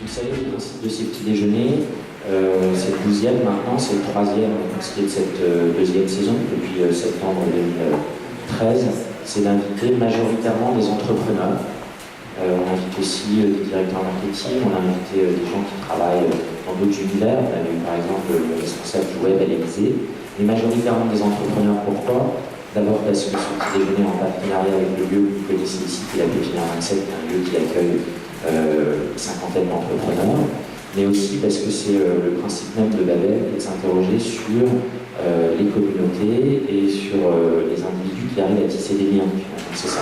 Vous savez, le principe de ces petits déjeuners, c'est le 12e maintenant, c'est le 3e ce qui est de cette deuxième saison, depuis septembre 2013, c'est d'inviter majoritairement des entrepreneurs. On invite aussi des directeurs marketing, on a invité des gens qui travaillent dans d'autres univers. On a eu par exemple le responsable du web à l'Élysée, mais majoritairement des entrepreneurs. Pourquoi? D'abord parce que ce petit déjeuner en partenariat avec le lieu que vous connaissez ici, qui est la Pépinière 27, qui est un lieu qui accueille une cinquantaine d'entrepreneurs, mais aussi parce que c'est le principe même de Babel qui est de s'interroger sur les communautés et sur les individus qui arrivent à tisser des liens. C'est ça.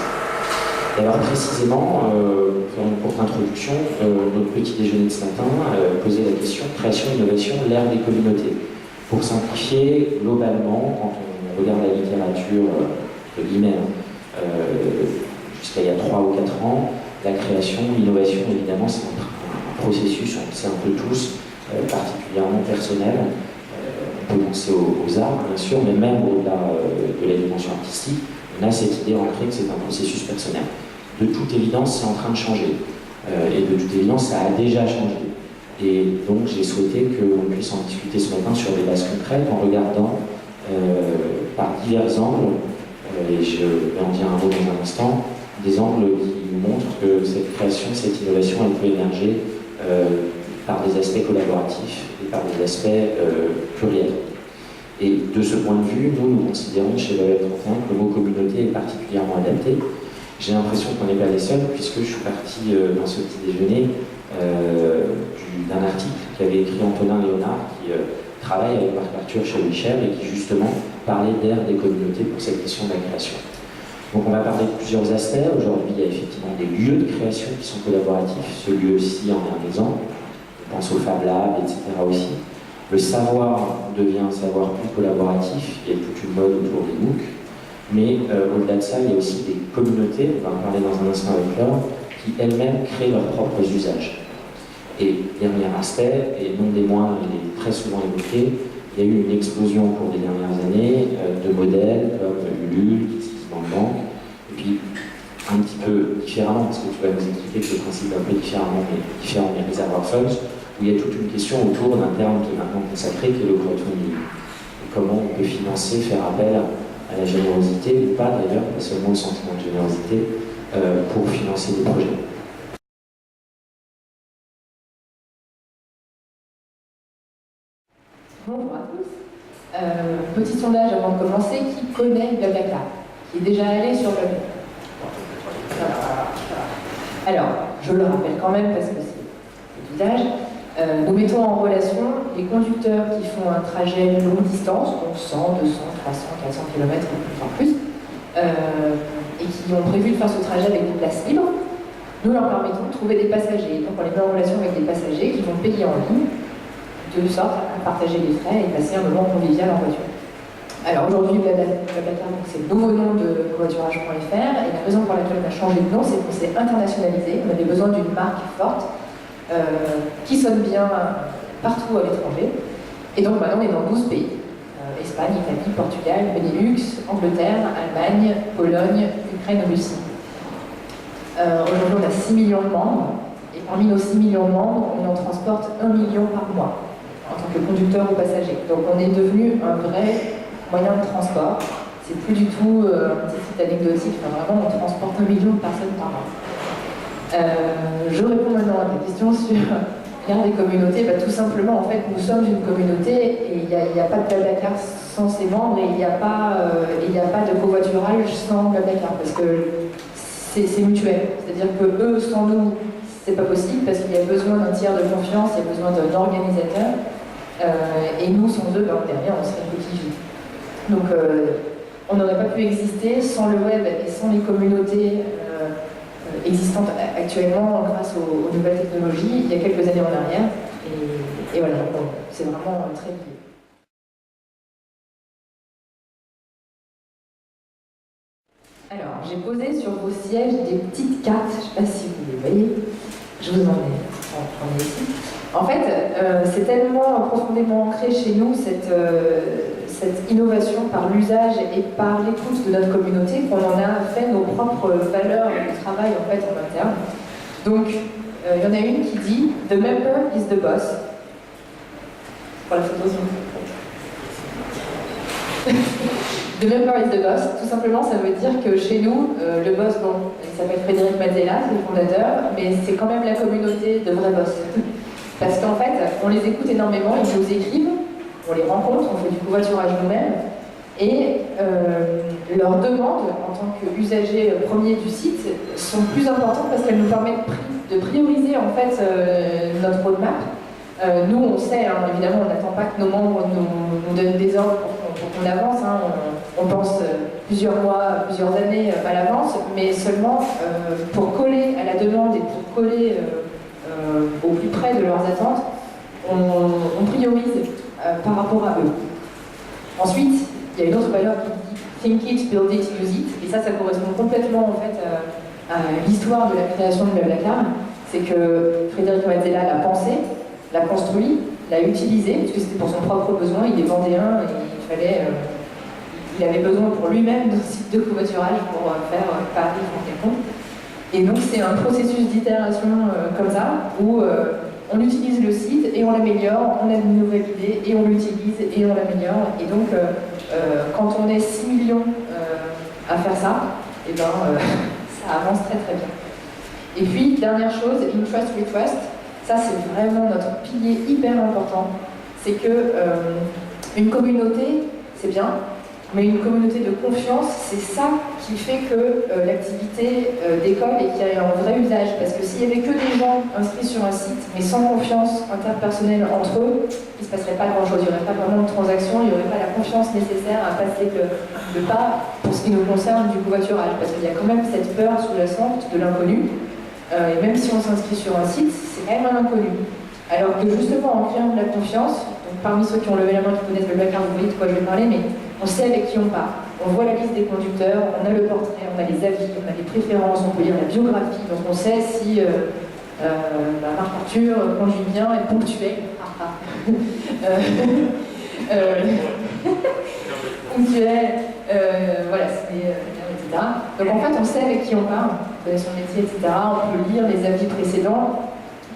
Et alors précisément, pour faire une courte introduction, notre petit déjeuner de ce matin posait la question création, innovation, l'ère des communautés. Pour simplifier, globalement, quand on regarde la littérature de guillemets, jusqu'à il y a 3 ou 4 ans, la création, l'innovation, évidemment, c'est un processus, on le sait un peu tous, particulièrement personnel. On peut penser aux arts, bien sûr, mais même au-delà de la dimension artistique, on a cette idée ancrée que c'est un processus personnel. De toute évidence, c'est en train de changer. Et de toute évidence, ça a déjà changé. Et donc, j'ai souhaité qu'on puisse en discuter ce matin sur des bases concrètes, en regardant par divers angles, et je vais en dire un mot dans un instant, des angles qui montrent que cette création, cette innovation, elle peut émerger par des aspects collaboratifs et par des aspects pluriels. Et de ce point de vue, nous considérons chez Babel 31 que le mot communauté est particulièrement adapté. J'ai l'impression qu'on n'est pas les seuls, puisque je suis parti dans ce petit déjeuner d'un article qu'avait écrit Antonin Léonard, qui travaille avec Marc Arthur chez Michel et qui justement parlait d'ère des communautés pour cette question de la création. Donc on va parler de plusieurs aspects. Aujourd'hui, il y a effectivement des lieux de création qui sont collaboratifs. Ce lieu-ci en est un exemple. On pense au Fab Lab, etc. aussi. Le savoir devient un savoir plus collaboratif, il y a toute une mode autour des MOOC, mais au-delà de ça, il y a aussi des communautés, on va en parler dans un instant avec Laure, qui elles-mêmes créent leurs propres usages. Et dernier aspect, et non des moindres, il est très souvent évoqué, il y a eu une explosion au cours des dernières années de modèles comme Ulule, qui existe dans le banque, et puis un petit peu différemment, parce que tu vas nous expliquer que le principe est un peu différent, mais Reservoir Funds, où il y a toute une question autour d'un terme qui est maintenant consacré, qui est le crowdfunding. Et comment on peut financer, faire appel à la générosité, ou pas d'ailleurs, pas seulement le sentiment de générosité, pour financer des projets. Bonjour à tous. Petit sondage avant de commencer, qui connaît Blablacar? Qui est déjà allé sur Blablacar? Alors, je le rappelle quand même parce que c'est l'usage. Nous mettons en relation les conducteurs qui font un trajet longue distance, donc 100, 200, 300, 400 km ou plus, et qui ont prévu de faire ce trajet avec des places libres. Nous leur permettons de trouver des passagers. Donc on les met en relation avec des passagers qui vont payer en ligne, de sorte à partager les frais et passer un moment convivial en voiture. Alors aujourd'hui, Blablacar, c'est le nouveau nom de covoiturage.fr, et la raison pour laquelle on a changé de nom, c'est qu'on s'est internationalisé. On avait besoin d'une marque forte, qui sonne bien partout à l'étranger. Et donc maintenant, on est dans 12 pays. Espagne, Italie, Portugal, Benelux, Angleterre, Allemagne, Pologne, Ukraine, Russie. Aujourd'hui, on a 6 millions de membres. Et parmi nos 6 millions de membres, on en transporte 1 million par mois, en tant que conducteur ou passager. Donc on est devenu un vrai moyen de transport. C'est plus du tout un petit site anecdotique. Enfin, vraiment, on transporte 1 million de personnes par mois. Je réponds maintenant à ta question sur l'ère des communautés. Tout simplement, en fait, nous sommes une communauté et il n'y a pas de Blablacar sans ses membres et il n'y a pas de covoiturage sans Blablacar parce que c'est mutuel. C'est-à-dire que eux, sans nous, c'est pas possible parce qu'il y a besoin d'un tiers de confiance, il y a besoin d'un organisateur et nous, sans eux, derrière, on serait coquille. Donc, on n'aurait pas pu exister sans le web et sans les communautés existantes actuellement grâce aux nouvelles technologies il y a quelques années en arrière. Et voilà, c'est vraiment très lié. Alors, j'ai posé sur vos sièges des petites cartes, je ne sais pas si vous les voyez, je vous en ai ici. En fait, c'est tellement profondément ancré chez nous, cette innovation par l'usage et par l'écoute de notre communauté qu'on en a fait nos propres valeurs de travail en fait en interne. Donc, il y en a une qui dit « The member is the boss ». Pour la photo, The member is the boss, tout simplement, ça veut dire que chez nous, le boss, bon, il s'appelle Frédéric Mazzella, c'est le fondateur, mais c'est quand même la communauté de vrais boss. Parce qu'en fait, on les écoute énormément, ils nous écrivent, on les rencontre, on fait du covoiturage nous-mêmes, et leurs demandes en tant qu'usagers premiers du site sont plus importantes parce qu'elles nous permettent de prioriser en fait notre roadmap. Nous, on sait, hein, évidemment, on n'attend pas que nos membres nous donnent des ordres pour qu'on avance. Hein, on pense plusieurs mois, plusieurs années à l'avance, mais seulement pour coller à la demande et pour coller au plus près de leurs attentes, on priorise par rapport à eux. Ensuite, il y a une autre valeur qui dit « Think it, build it, use it ». Et ça correspond complètement en fait, à l'histoire de la création de BlaBlaCar. C'est que Frédéric Mazzella l'a pensé, l'a construit, l'a utilisé, parce que c'était pour son propre besoin, il est vendéen et il avait besoin pour lui-même d'un site de covoiturage pour faire Paris-Fontenay-Comte. Et donc c'est un processus d'itération comme ça, où on utilise le site et on l'améliore, on a une nouvelle idée et on l'utilise et on l'améliore. Et donc quand on est 6 millions à faire ça, et ben, ça avance très très bien. Et puis, dernière chose, Interest We Trust. Ça, c'est vraiment notre pilier hyper important. C'est que une communauté, c'est bien, mais une communauté de confiance, c'est ça qui fait que l'activité décolle et qu'il y a un vrai usage. Parce que s'il n'y avait que des gens inscrits sur un site, mais sans confiance interpersonnelle entre eux, il ne se passerait pas grand-chose. Il n'y aurait pas vraiment de transaction, il n'y aurait pas la confiance nécessaire à passer le pas pour ce qui nous concerne du covoiturage. Parce qu'il y a quand même cette peur sous-jacente de l'inconnu. Et même si on s'inscrit sur un site, c'est quand même un inconnu. Alors que justement, en créant de la confiance, donc parmi ceux qui ont levé la main, qui connaissent le BlaBlaCar, vous voyez de quoi je vais parler, mais on sait avec qui on part. On voit la liste des conducteurs, on a le portrait, on a les avis, on a les préférences, on peut lire la biographie, donc on sait si Marc Arthur conduit bien et ponctuel. Ponctuel, voilà, etc. Donc en fait, on sait avec qui on parle, on connaît son métier, etc. On peut lire les avis précédents.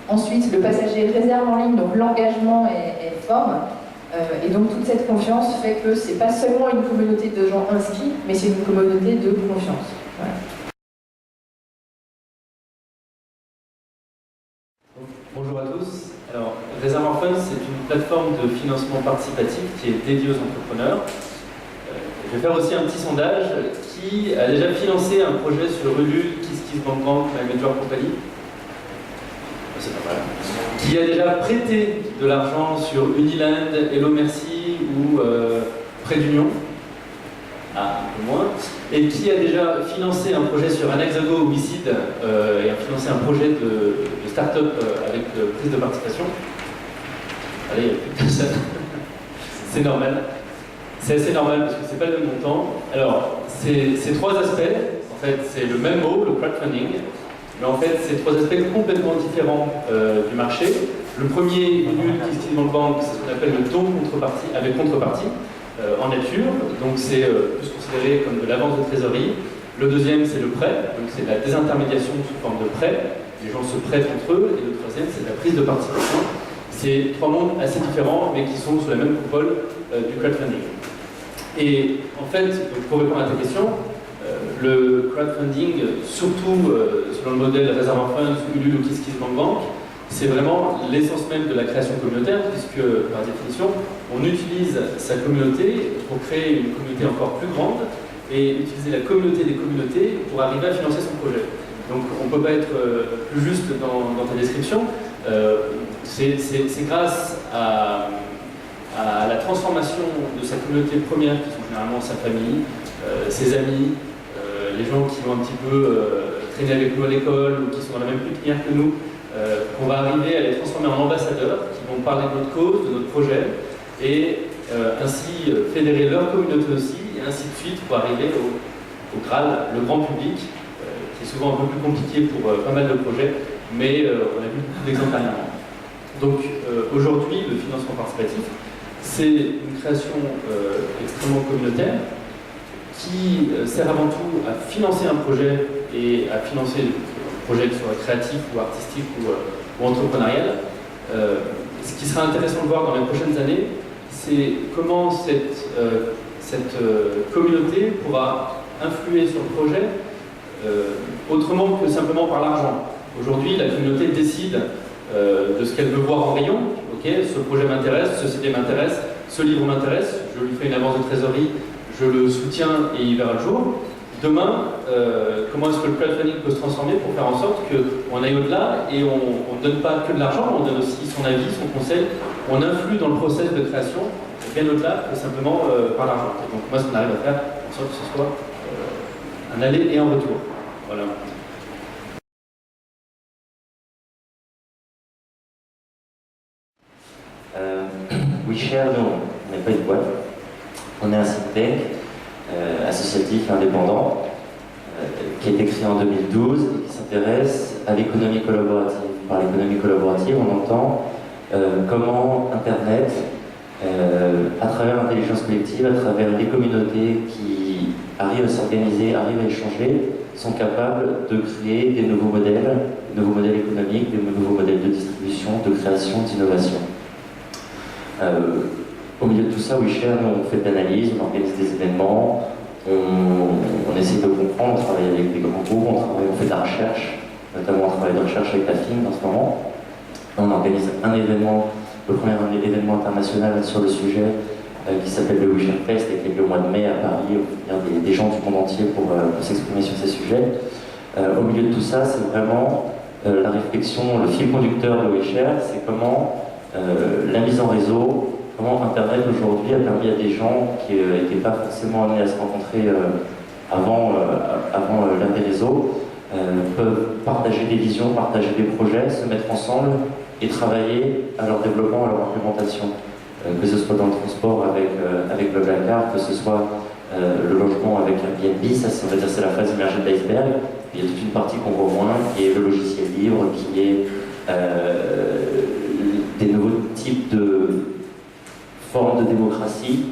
Ensuite, le passager réserve en ligne, donc l'engagement est fort. Et donc toute cette confiance fait que c'est pas seulement une communauté de gens inscrits, mais c'est une communauté de confiance. Voilà. Bonjour à tous. Alors, Reservoir Funds, c'est une plateforme de financement participatif qui est dédiée aux entrepreneurs. Je vais faire aussi un petit sondage. Qui a déjà financé un projet sur Ulule, KissKissBankBank, My Major Company? C'est pas mal. Qui a déjà prêté de l'argent sur Uniland, Hello Merci ou Prêt d'Union? Ah, un peu moins. Et qui a déjà financé un projet sur Anaxago ou WeSeed et a financé un projet de start-up avec prise de participation? Allez, il n'y a plus de personne. C'est normal. C'est assez normal parce que c'est pas le même montant. Alors, ces trois aspects, en fait, c'est le même mot, le crowdfunding, mais en fait, c'est trois aspects complètement différents du marché. Le premier, Ulule, KissKissBankBank, c'est ce qu'on appelle le don contrepartie, avec contrepartie en nature, donc c'est plus considéré comme de l'avance de trésorerie. Le deuxième, c'est le prêt, donc c'est de la désintermédiation sous forme de prêt. Les gens se prêtent entre eux. Et le troisième, c'est de la prise de participation. C'est trois mondes assez différents, mais qui sont sous la même coupole du crowdfunding. Et en fait, pour répondre à ta question, le crowdfunding, surtout selon le modèle Reservoir Funds, Ulule ou KissKissBankBank, c'est vraiment l'essence même de la création communautaire, puisque par définition, on utilise sa communauté pour créer une communauté encore plus grande et utiliser la communauté des communautés pour arriver à financer son projet. Donc on ne peut pas être plus juste dans ta description. C'est grâce à la transformation de sa communauté première, qui sont généralement sa famille, ses amis, les gens qui vont un petit peu traîner avec nous à l'école ou qui sont dans la même pépinière que nous, qu'on va arriver à les transformer en ambassadeurs qui vont parler de notre cause, de notre projet et ainsi fédérer leur communauté aussi et ainsi de suite pour arriver au Graal, le grand public, qui est souvent un peu plus compliqué pour pas mal de projets, mais on a vu beaucoup d'exemples dernièrement. Donc aujourd'hui, le financement participatif, c'est une création extrêmement communautaire qui sert avant tout à financer un projet et à financer projet, que ce soit créatif ou artistique ou entrepreneurial. Ce qui sera intéressant de voir dans les prochaines années, c'est comment cette communauté pourra influer sur le projet autrement que simplement par l'argent. Aujourd'hui, la communauté décide de ce qu'elle veut voir en rayon. Ok, ce projet m'intéresse, ce CD m'intéresse, ce livre m'intéresse, je lui fais une avance de trésorerie, je le soutiens et il verra le jour. Demain, comment est-ce que le crowdfunding peut se transformer pour faire en sorte qu'on aille au-delà et on ne donne pas que de l'argent, on donne aussi son avis, son conseil, on influe dans le process de création bien au-delà que simplement par l'argent. Et donc moi, ce qu'on arrive à faire, en sorte que ce soit un aller et un retour. Voilà. WeShare, nous, on n'est pas une boîte, on est un think tank associatif indépendant qui a été créé en 2012 et qui s'intéresse à l'économie collaborative. Par l'économie collaborative, on entend comment Internet, à travers l'intelligence collective, à travers les communautés qui arrivent à s'organiser, arrivent à échanger, sont capables de créer des nouveaux modèles économiques, des nouveaux modèles de distribution, de création, d'innovation. Au milieu de tout ça, WeShare, nous, on fait de l'analyse, on organise des événements, on essaie de comprendre, on travaille avec des grands groupes, on fait de la recherche, notamment on travaille de recherche avec la FIN en ce moment. On organise un événement, le premier événement international sur le sujet qui s'appelle le WeShare Fest et qui est le mois de mai à Paris, où il y a des gens du monde entier pour s'exprimer sur ces sujets. Au milieu de tout ça, c'est vraiment la réflexion, le fil conducteur de WeShare, c'est comment la mise en réseau, comment Internet aujourd'hui a permis à des gens qui n'étaient pas forcément amenés à se rencontrer avant l'ère des réseaux, peuvent partager des visions, partager des projets, se mettre ensemble et travailler à leur développement, à leur implémentation. Que ce soit dans le transport avec le Blablacar, que ce soit le logement avec Airbnb, ça on va dire c'est la phase émergée de l'iceberg. Il y a toute une partie qu'on voit moins, qui est le logiciel libre, qui est des nouveaux types de formes de démocratie,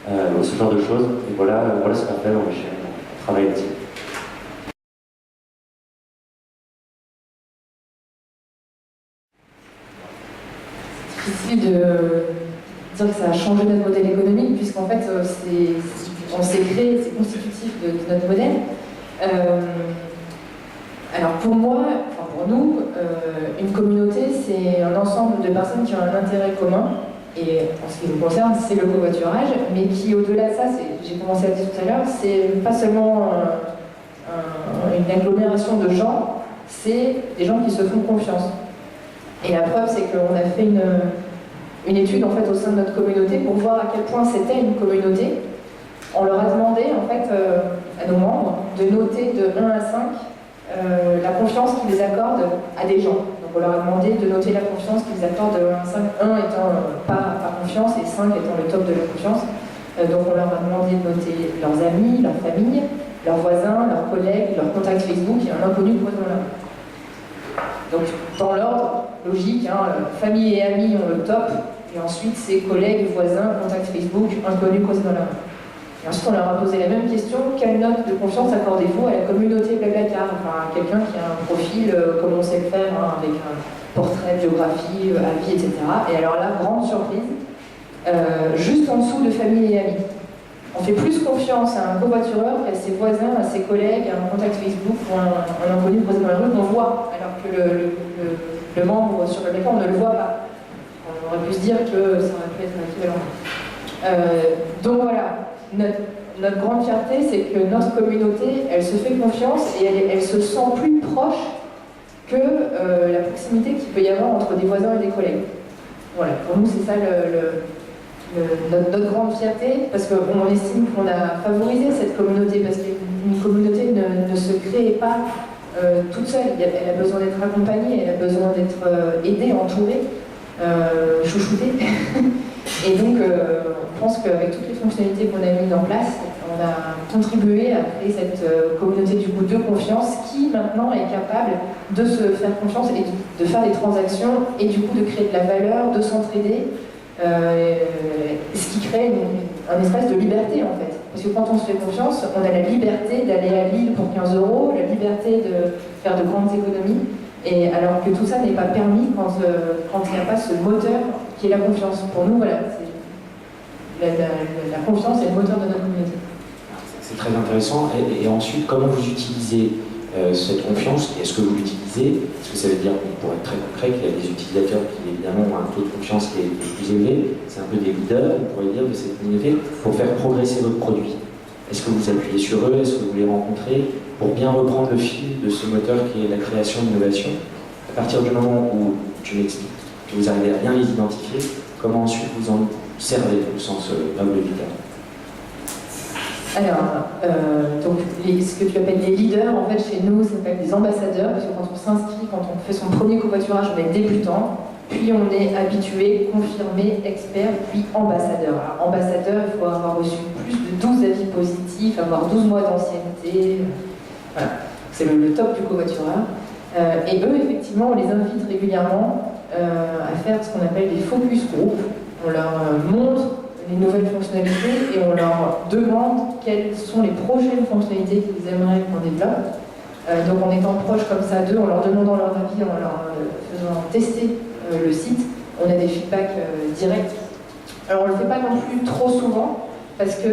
ce genre de choses. Et voilà ce qu'on fait dans WeShare. On travaille là-dessus. C'est difficile de dire que ça a changé notre modèle économique, puisqu'en fait, on s'est créé, c'est constitutif de notre modèle. Alors pour moi, enfin pour nous, une communauté, c'est un ensemble de personnes qui ont un intérêt commun, et en ce qui nous concerne, c'est le covoiturage, mais qui au-delà de ça, j'ai commencé à dire tout à l'heure, c'est pas seulement une agglomération de gens, c'est des gens qui se font confiance. Et la preuve, c'est qu'on a fait une étude en fait au sein de notre communauté pour voir à quel point c'était une communauté. On leur a demandé en fait à nos membres de noter de 1 à 5 la confiance qu'ils accordent à des gens. Donc on leur a demandé de noter la confiance qu'ils accordent de 1 à 5, 1 étant pas confiance et 5 étant le top de la confiance. Donc on leur a demandé de noter leurs amis, leur famille, leurs voisins, leurs collègues, leurs contacts Facebook et un inconnu croisé. Donc dans l'ordre logique, famille et amis ont le top, et ensuite c'est collègues, voisins, contacts Facebook, inconnus croisés dans la main. Et ensuite on leur a posé la même question, quelle note de confiance accordez-vous à la communauté Blablacar, enfin à quelqu'un qui a un profil comme on sait le faire, avec un portrait, biographie, avis, etc. Et alors là, grande surprise, juste en dessous de famille et amis. On fait plus confiance à un covoitureur qu'à ses voisins, à ses collègues, à un contact Facebook ou un inconnu croisé dans la rue qu'on voit, alors que le membre sur le Blablacar, on ne le voit pas. On aurait pu se dire que ça aurait pu être équivalent. Donc voilà, notre grande fierté, c'est que notre communauté, elle se fait confiance et elle se sent plus proche que la proximité qu'il peut y avoir entre des voisins et des collègues. Voilà, pour nous, c'est ça notre grande fierté, parce qu'on estime qu'on a favorisé cette communauté, parce qu'une communauté ne se crée pas toute seule, elle a besoin d'être accompagnée, elle a besoin d'être aidée, entourée, chouchoutée. Et donc on pense qu'avec toutes les fonctionnalités qu'on a mises en place, on a contribué à créer cette communauté du coup de confiance qui maintenant est capable de se faire confiance et de faire des transactions et du coup de créer de la valeur, de s'entraider. Ce qui crée un espace de liberté en fait. Parce que quand on se fait confiance, on a la liberté d'aller à Lille pour 15 euros, la liberté de faire de grandes économies, et alors que tout ça n'est pas permis quand il n'y a pas ce moteur qui est la confiance. Pour nous, voilà, la confiance est le moteur de notre communauté. C'est très intéressant. Et ensuite, comment vous utilisez cette confiance? Est-ce que vous l'utilisez? Est-ce que ça veut dire, pour être très concret, qu'il y a des utilisateurs qui évidemment ont un taux de confiance qui est plus élevé? C'est un peu des leaders, on pourrait dire, de cette communauté, pour faire progresser votre produit. Est-ce que vous appuyez sur eux? Est-ce que vous les rencontrez? Pour bien reprendre le fil de ce moteur qui est la création d'innovation, à partir du moment où tu m'expliques que vous arrivez à bien les identifier, comment ensuite vous en servez au sens noble du terme? Alors, donc, ce que tu appelles les leaders, en fait, chez nous, ça s'appelle des ambassadeurs, parce que quand on s'inscrit, quand on fait son premier covoiturage, on est débutant, puis on est habitué, confirmé, expert, puis ambassadeur. Alors, ambassadeur, il faut avoir reçu plus de 12 avis positifs, avoir 12 mois d'ancienneté, voilà. C'est le top du covoitureur. Et eux, effectivement, on les invite régulièrement à faire ce qu'on appelle des focus group. On leur montre les nouvelles fonctionnalités et on leur demande quelles sont les prochaines fonctionnalités qu'ils aimeraient qu'on développe. Donc en étant proche comme ça d'eux, en leur demandant leur avis, en leur faisant tester le site, on a des feedbacks directs. Alors on ne le fait pas non plus trop souvent parce que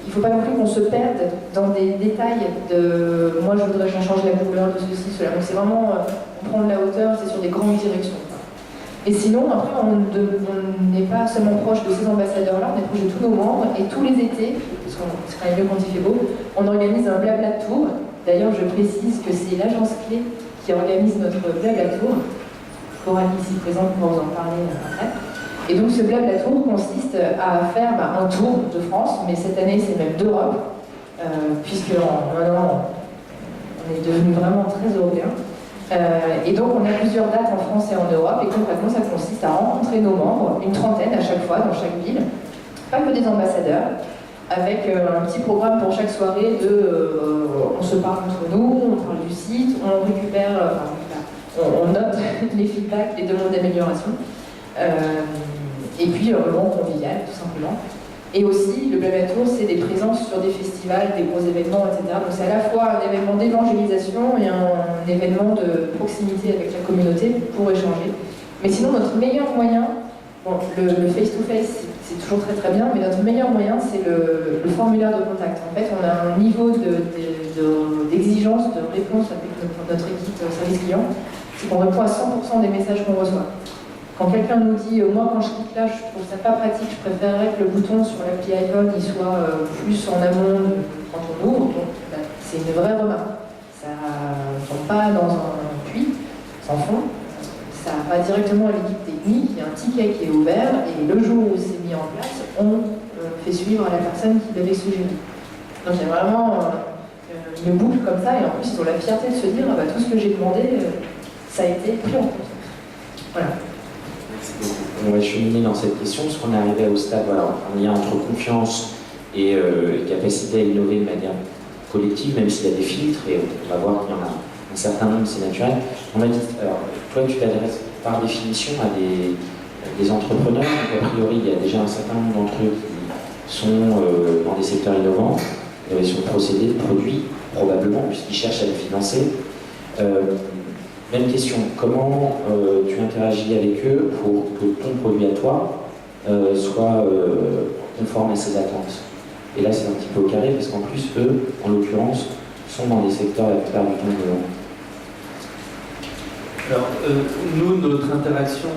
il ne faut pas non plus qu'on se perde dans des détails de moi je voudrais changer la couleur de ceci, cela. Donc c'est vraiment on prend de la hauteur, c'est sur des grandes directions. Et sinon, après, on n'est pas seulement proche de ces ambassadeurs-là, on est proche de tous nos membres, et tous les étés, parce que c'est quand même mieux quand il fait beau, on organise un blabla tour. D'ailleurs, je précise que c'est l'agence clé qui organise notre blabla tour. Coralie ici présente pour vous en parler après. Et donc ce blabla tour consiste à faire un tour de France, mais cette année c'est même d'Europe, puisque en un an, on est devenu vraiment très européen. Et donc on a plusieurs dates en France et en Europe, et concrètement ça consiste à rencontrer nos membres, une trentaine à chaque fois dans chaque ville, pas que des ambassadeurs, avec un petit programme pour chaque soirée on se parle entre nous, on parle du site, on récupère, on note les feedbacks, les demandes d'amélioration, et puis un moment convivial tout simplement. Et aussi, le Blabla Tour, c'est des présences sur des festivals, des gros événements, etc. Donc c'est à la fois un événement d'évangélisation et un événement de proximité avec la communauté pour échanger. Mais sinon, notre meilleur moyen, bon, le face-to-face, c'est toujours très très bien, mais notre meilleur moyen, c'est le formulaire de contact. En fait, on a un niveau d'exigence, de réponse avec notre équipe service client, c'est qu'on répond à 100% des messages qu'on reçoit. Quand quelqu'un nous dit « moi quand je clique là, je trouve ça pas pratique, je préférerais que le bouton sur l'appli iPhone il soit plus en amont quand on ouvre », c'est une vraie remarque. Ça ne tombe pas dans un puits, sans fond, ça va directement à l'équipe technique, il y a un ticket qui est ouvert et le jour où c'est mis en place, on fait suivre à la personne qui l'avait suggéré. Donc il y a vraiment une boucle comme ça et en plus ils ont la fierté de se dire tout ce que j'ai demandé, ça a été pris en compte. Voilà. On va cheminer dans cette question parce qu'on est arrivé au stade, voilà, un lien entre confiance et capacité à innover de manière collective, même s'il y a des filtres, et on va voir qu'il y en a un certain nombre, c'est naturel. On m'a dit, alors, toi tu t'adresses par définition à des entrepreneurs, donc a priori il y a déjà un certain nombre d'entre eux qui sont dans des secteurs innovants, innovation de procédés, de produits, probablement, puisqu'ils cherchent à les financer. Même question, comment tu interagis avec eux pour que ton produit à toi soit conforme à ses attentes? Et là, c'est un petit peu au carré, parce qu'en plus, eux, en l'occurrence, sont dans des secteurs la plupart du temps innovants. Alors, nous, notre interaction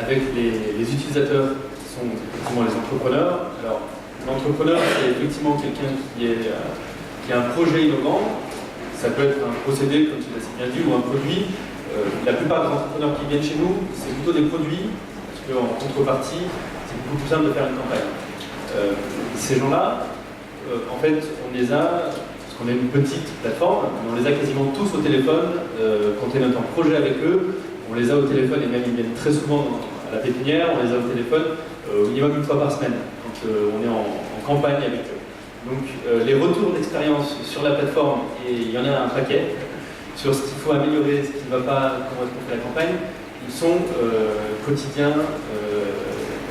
avec les utilisateurs qui sont effectivement les entrepreneurs. Alors, l'entrepreneur, c'est effectivement quelqu'un qui a un projet innovant. Ça peut être un procédé, comme tu l'as si bien dit, ou un produit. La plupart des entrepreneurs qui viennent chez nous, c'est plutôt des produits, parce qu'en contrepartie, c'est beaucoup plus simple de faire une campagne. Ces gens-là, en fait, on les a, parce qu'on est une petite plateforme, on les a quasiment tous au téléphone. Quand on est en projet avec eux, on les a au téléphone, et même ils viennent très souvent à la pépinière, on les a au téléphone au minimum une fois par semaine, quand on est en campagne avec eux. Donc les retours d'expérience sur la plateforme, et il y en a un paquet, sur ce qu'il faut améliorer, ce qui ne va pas, comment est-ce qu'on fait la campagne, ils sont quotidiens,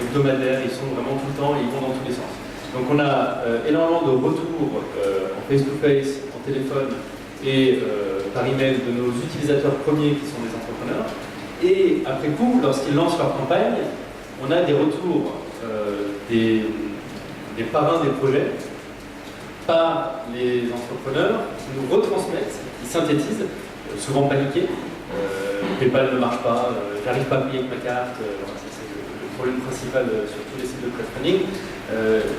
hebdomadaires, ils sont vraiment tout le temps et ils vont dans tous les sens. Donc on a énormément de retours en face-to-face, en téléphone et par email de nos utilisateurs premiers qui sont des entrepreneurs. Et après coup, lorsqu'ils lancent leur campagne, on a des retours des parrains des projets par les entrepreneurs qui nous retransmettent, qui synthétisent, souvent paniqués. PayPal ne marche pas, j'arrive pas à payer avec ma carte, voilà, c'est le problème principal sur tous les sites de crowdfunding.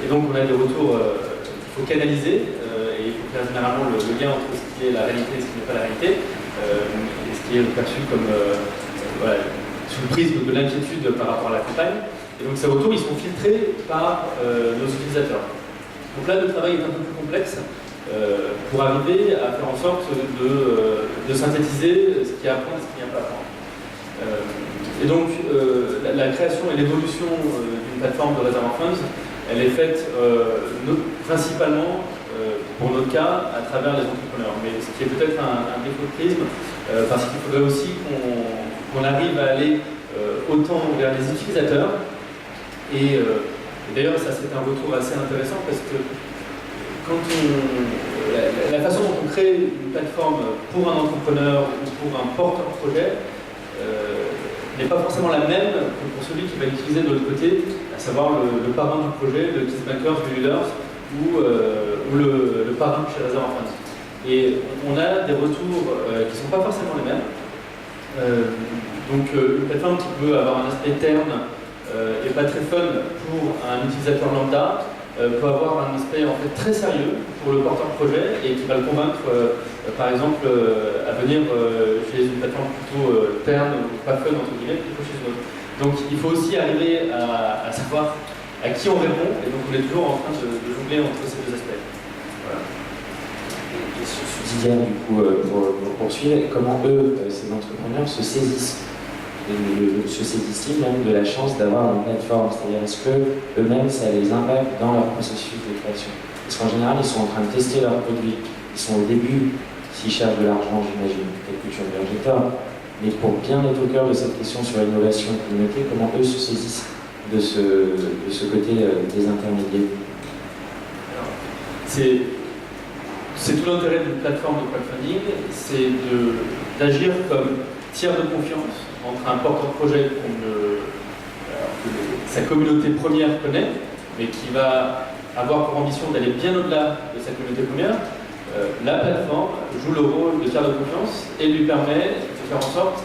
Et donc on a des retours qu'il faut canaliser et il faut faire généralement le lien entre ce qui est la réalité et ce qui n'est pas la réalité, et ce qui est perçu comme voilà, sous le prisme de l'inquiétude par rapport à la campagne. Et donc ces retours ils sont filtrés par nos utilisateurs. Donc là le travail est un peu plus complexe pour arriver à faire en sorte de synthétiser ce qu'il y a à apprendre et ce qu'il n'y a pas à apprendre. Et donc la création et l'évolution d'une plateforme de Reservoir Funds, elle est faite principalement, pour notre cas, à travers les entrepreneurs. Mais ce qui est peut-être un défaut de prisme, parce qu'il faudrait aussi qu'on arrive à aller autant vers les utilisateurs. Et d'ailleurs, ça c'est un retour assez intéressant parce que quand la façon dont on crée une plateforme pour un entrepreneur ou pour un porteur de projet n'est pas forcément la même que pour celui qui va l'utiliser de l'autre côté, à savoir le parrain du projet, le Kissmakers, le Leaders ou le parrain chez Reservoir Funds. Et on a des retours qui ne sont pas forcément les mêmes. Donc une plateforme qui peut avoir un aspect terne et pas très fun pour un utilisateur lambda peut avoir un aspect en fait très sérieux pour le porteur de projet et qui va le convaincre par exemple à venir chez une plateforme plutôt terne ou pas fun entre guillemets plutôt chez une autre. Donc il faut aussi arriver à savoir à qui on répond et donc on est toujours en train de jongler entre ces deux aspects. Voilà. Subsidiaire du coup pour poursuivre, comment eux, ces entrepreneurs, se saisissent même de la chance d'avoir une plateforme, c'est-à-dire est-ce que eux-mêmes ça les impacte dans leur processus de création? Parce qu'en général ils sont en train de tester leurs produits, ils sont au début, s'ils cherchent de l'argent j'imagine, peut-être que tu as bien tort, mais pour bien être au cœur de cette question sur l'innovation et communauté, comment eux se saisissent de ce côté des intermédiaires? C'est tout l'intérêt d'une plateforme de crowdfunding, c'est d'agir comme tiers de confiance entre un porteur de projet que sa communauté première connaît, mais qui va avoir pour ambition d'aller bien au-delà de sa communauté première. La plateforme joue le rôle de tiers de confiance et lui permet de faire en sorte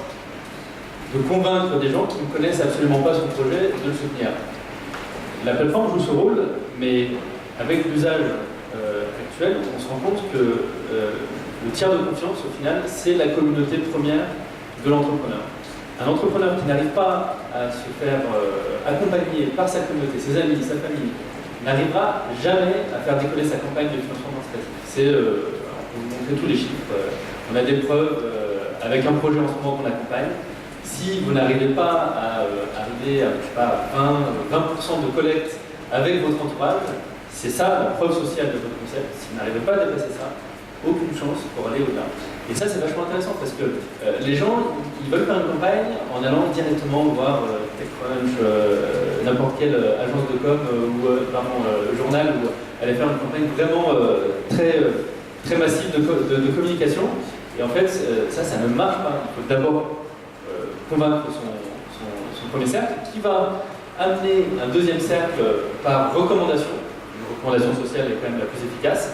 de convaincre des gens qui ne connaissent absolument pas son projet de le soutenir. La plateforme joue ce rôle, mais avec l'usage actuel, on se rend compte que le tiers de confiance, au final, c'est la communauté première de l'entrepreneur. Un entrepreneur qui n'arrive pas à se faire accompagner par sa communauté, ses amis, sa famille, n'arrivera jamais à faire décoller sa campagne de financement participatif. On peut vous montrer tous les chiffres. On a des preuves avec un projet en ce moment qu'on accompagne. Si vous n'arrivez pas à arriver à, je sais pas, 20% de collecte avec votre entourage, c'est ça la preuve sociale de votre concept. Si vous n'arrivez pas à dépasser ça, aucune chance pour aller au-delà. Et ça, c'est vachement intéressant parce que les gens, ils veulent faire une campagne en allant directement voir TechCrunch, n'importe quelle agence de com ou journal où aller faire une campagne vraiment très massive de communication. Et en fait, ça ne marche pas. Il faut d'abord convaincre son premier cercle qui va amener un deuxième cercle par recommandation. Une recommandation sociale est quand même la plus efficace.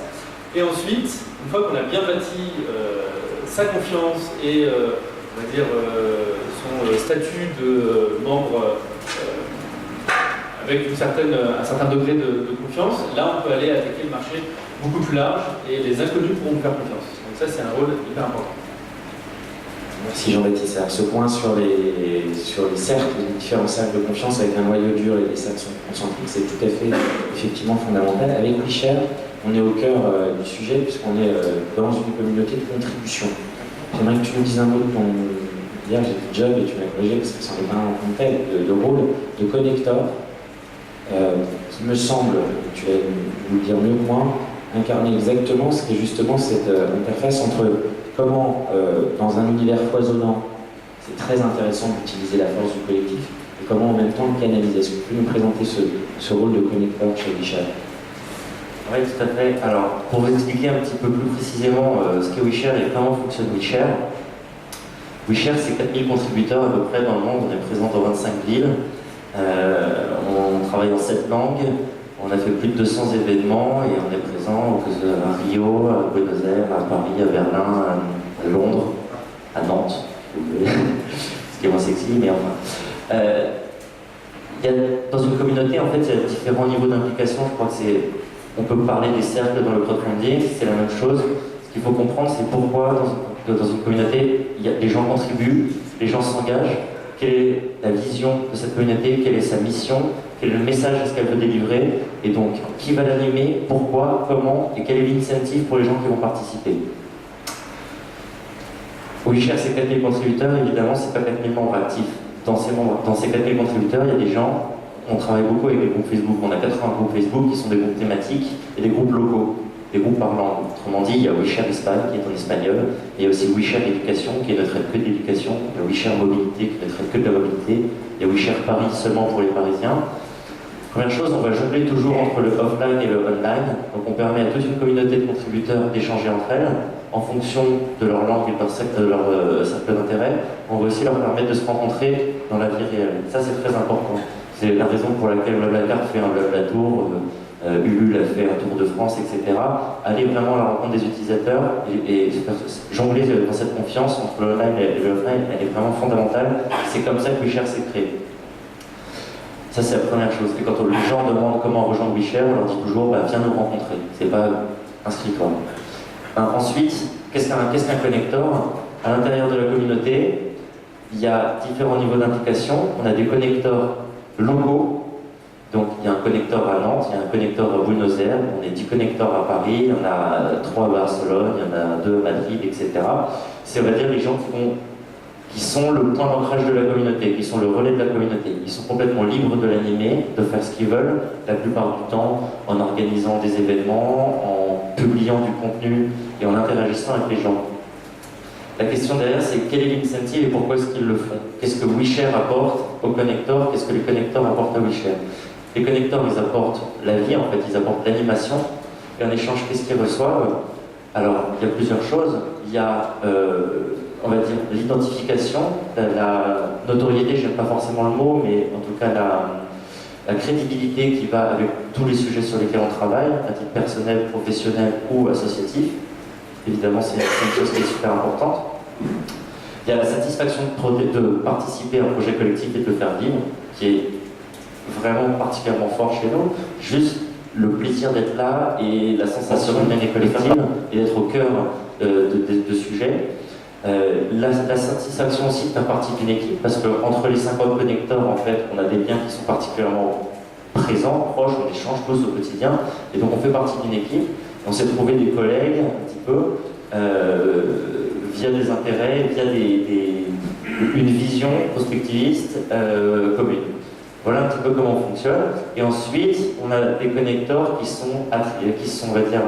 Et ensuite, une fois qu'on a bien bâti sa confiance et on va dire son statut de membre avec un certain degré de confiance, là on peut aller attaquer le marché beaucoup plus large et les inconnus pourront faire confiance. Donc ça c'est un rôle hyper important. Merci Jean-Baptiste. Alors, ce point sur les cercles, les différents cercles de confiance avec un noyau dur et des cercles concentriques, c'est tout à fait effectivement fondamental. Avec WeShare, on est au cœur du sujet puisqu'on est dans une communauté de contribution. J'aimerais que tu nous dises un mot de ton hier j'ai dit job et tu m'as corrigé parce que ça n'est pas un tant tel, de rôle de connecteur qui me semble, tu vas nous le dire mieux que moi, incarner exactement ce qui est justement cette interface entre comment, dans un univers foisonnant, c'est très intéressant d'utiliser la force du collectif, et comment en même temps le canaliser. Est-ce que tu peux nous présenter ce rôle de connecteur chez WeShare? Oui, tout à fait. Alors, pour vous expliquer un petit peu plus précisément ce qu'est WeShare et comment fonctionne WeShare, WeShare, c'est 4000 contributeurs à peu près dans le monde. On est présent dans 25 villes. On travaille en 7 langues. On a fait plus de 200 événements et on est présent à Rio, à Buenos Aires, à Paris, à Berlin, à Londres, à Nantes, ce qui est moins sexy, mais enfin. Dans une communauté, en fait, il y a différents niveaux d'implication. Je crois que on peut parler des cercles dans le crowdfunding, c'est la même chose. Ce qu'il faut comprendre, c'est pourquoi dans une communauté, les gens contribuent, les gens s'engagent, quelle est la vision de cette communauté, quelle est sa mission, quel est le message est-ce qu'elle veut délivrer, et donc qui va l'animer, pourquoi, comment, et quel est l'incentive pour les gens qui vont participer. WeShare, c'est 4000 contributeurs, évidemment, c'est pas 4000 membres actifs. Dans ces 4000 contributeurs, il y a des gens, on travaille beaucoup avec des groupes Facebook, on a 80 groupes Facebook qui sont des groupes thématiques et des groupes locaux, des groupes par langue. Autrement dit, il y a WeShare Espagne qui est en espagnol, et il y a aussi WeShare Éducation qui ne traite que de l'éducation, il y a WeShare Mobilité qui ne traite que de la mobilité, il y a WeShare Paris seulement pour les Parisiens. Première chose, on va jongler toujours entre le offline et le online, donc on permet à toute une communauté de contributeurs d'échanger entre elles, en fonction de leur langue et de leur cercle d'intérêt. On va aussi leur permettre de se rencontrer dans la vie réelle. Ça, c'est très important. C'est la raison pour laquelle Blablacar fait un Blabla-tour, Ulule a fait un tour de France, etc. Aller vraiment à la rencontre des utilisateurs et jongler dans cette confiance entre le online et le offline, elle est vraiment fondamentale. C'est comme ça que WeShare s'est créé. Ça, c'est la première chose. Et quand les gens demandent comment rejoindre WeShare, on leur dit toujours viens nous rencontrer. C'est pas inscris-toi. Ensuite, qu'est-ce qu'un connector? À l'intérieur de la communauté, il y a différents niveaux d'implication. On a des connecteurs locaux. Donc, il y a un connecteur à Nantes, il y a un connecteur à Buenos Aires, on est 10 connecteurs à Paris, il y en a 3 à Barcelone, il y en a 2 à Madrid, etc. C'est, on va dire, les gens qui sont le point d'ancrage de la communauté, qui sont le relais de la communauté. Ils sont complètement libres de l'animer, de faire ce qu'ils veulent, la plupart du temps en organisant des événements, en publiant du contenu et en interagissant avec les gens. La question derrière, c'est quel est l'incentive et pourquoi est-ce qu'ils le font? Qu'est-ce que WeShare apporte aux connecteurs? Qu'est-ce que les connecteurs apportent à WeShare? Les connecteurs, ils apportent la vie, en fait, ils apportent l'animation. Et en échange, qu'est-ce qu'ils reçoivent? Alors, il y a plusieurs choses. Il y a, on va dire, l'identification, la notoriété, j'aime pas forcément le mot, mais en tout cas la crédibilité qui va avec tous les sujets sur lesquels on travaille, à titre personnel, professionnel ou associatif. Évidemment, c'est une chose qui est super importante. Il y a la satisfaction de participer à un projet collectif et de le faire vivre, qui est vraiment particulièrement fort chez nous. Juste le plaisir d'être là et la sensation humaine et collective et d'être au cœur de sujets. La satisfaction aussi de faire partie d'une équipe, parce qu'entre les 50 connecteurs, en fait, on a des liens qui sont particulièrement présents, proches, on échange tous au quotidien, et donc on fait partie d'une équipe. On s'est trouvé des collègues, un petit peu, via des intérêts, via une vision prospectiviste commune. Voilà un petit peu comment on fonctionne. Et ensuite, on a des connecteurs qui sont on va dire,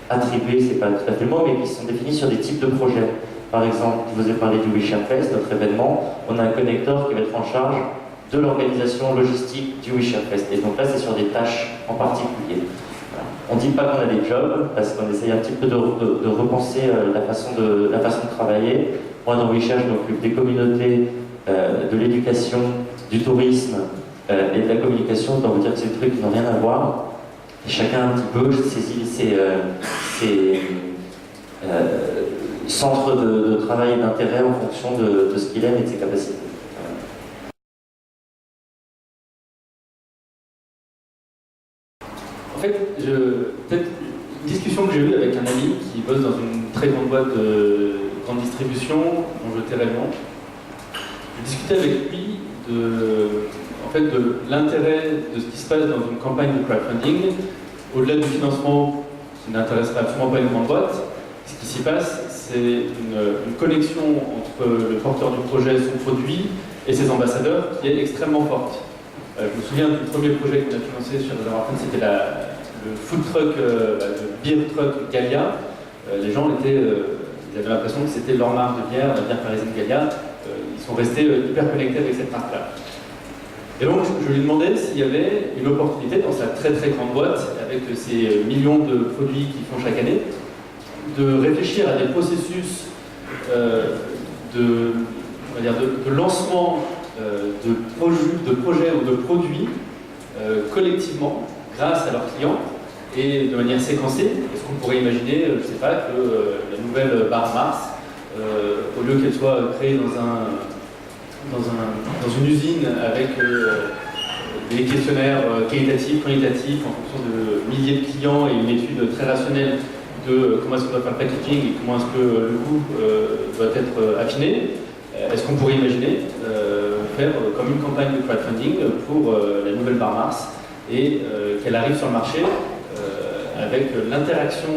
attribués, c'est pas tout à fait le mot, mais qui sont définis sur des types de projets. Par exemple, je vous ai parlé du WeShare Fest, notre événement. On a un connecteur qui va être en charge de l'organisation logistique du WeShare Fest. Et donc là, c'est sur des tâches en particulier. Voilà. On ne dit pas qu'on a des jobs, parce qu'on essaye un petit peu de repenser la façon de travailler. Moi, dans WeShare, je m'occupe des communautés, de l'éducation, du tourisme et de la communication. Je dois vous dire que c'est des trucs qui n'ont rien à voir. Et chacun un petit peu saisit ses centres de travail et d'intérêt en fonction de ce qu'il aime et de ses capacités. En fait, peut-être une discussion que j'ai eue avec un ami qui bosse dans une très grande boîte de grande distribution, dont je tairai le nom. J'ai discuté avec lui de l'intérêt de ce qui se passe dans une campagne de crowdfunding, au-delà du financement qui n'intéresserait absolument pas une grande boîte. Ce qui s'y passe, c'est une connexion entre le porteur du projet, son produit et ses ambassadeurs qui est extrêmement forte. Je me souviens du premier projet qu'on a financé sur Réservoir Fund, c'était le food truck, le beer truck Gallia. Les gens ils avaient l'impression que c'était leur marque de bière, la bière parisienne Gallia. Ils sont restés hyper connectés avec cette marque-là. Et donc, je lui demandais s'il y avait une opportunité dans sa très très grande boîte, avec ces millions de produits qu'ils font chaque année, de réfléchir à des processus de lancement de projets ou de produits collectivement grâce à leurs clients et de manière séquencée. Est-ce qu'on pourrait imaginer, je ne sais pas, que la nouvelle barre Mars, au lieu qu'elle soit créée dans une usine avec des questionnaires qualitatifs, quantitatifs en fonction de milliers de clients et une étude très rationnelle de comment est-ce qu'on doit faire le packaging et comment est-ce que le coût doit être affiné. Est-ce qu'on pourrait imaginer faire comme une campagne de crowdfunding pour la nouvelle barre Mars et qu'elle arrive sur le marché avec l'interaction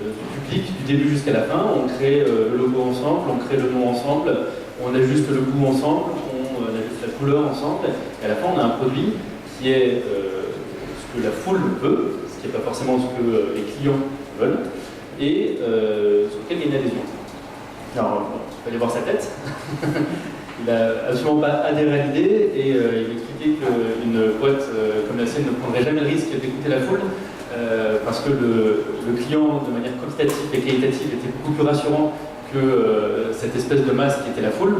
du public du début jusqu'à la fin? On crée le logo ensemble, on crée le nom ensemble, on ajuste le goût ensemble, on ajuste la couleur ensemble, et à la fin on a un produit qui est ce que la foule veut, ce qui n'est pas forcément ce que les clients veulent, et sur lequel il y a une adhésion. Alors, il fallait voir sa tête. Il n'a absolument pas adhéré à l'idée et il expliquait qu'une boîte comme la sienne ne prendrait jamais le risque d'écouter la foule parce que le client, de manière quantitative et qualitative, était beaucoup plus rassurant que cette espèce de masse qui était la foule.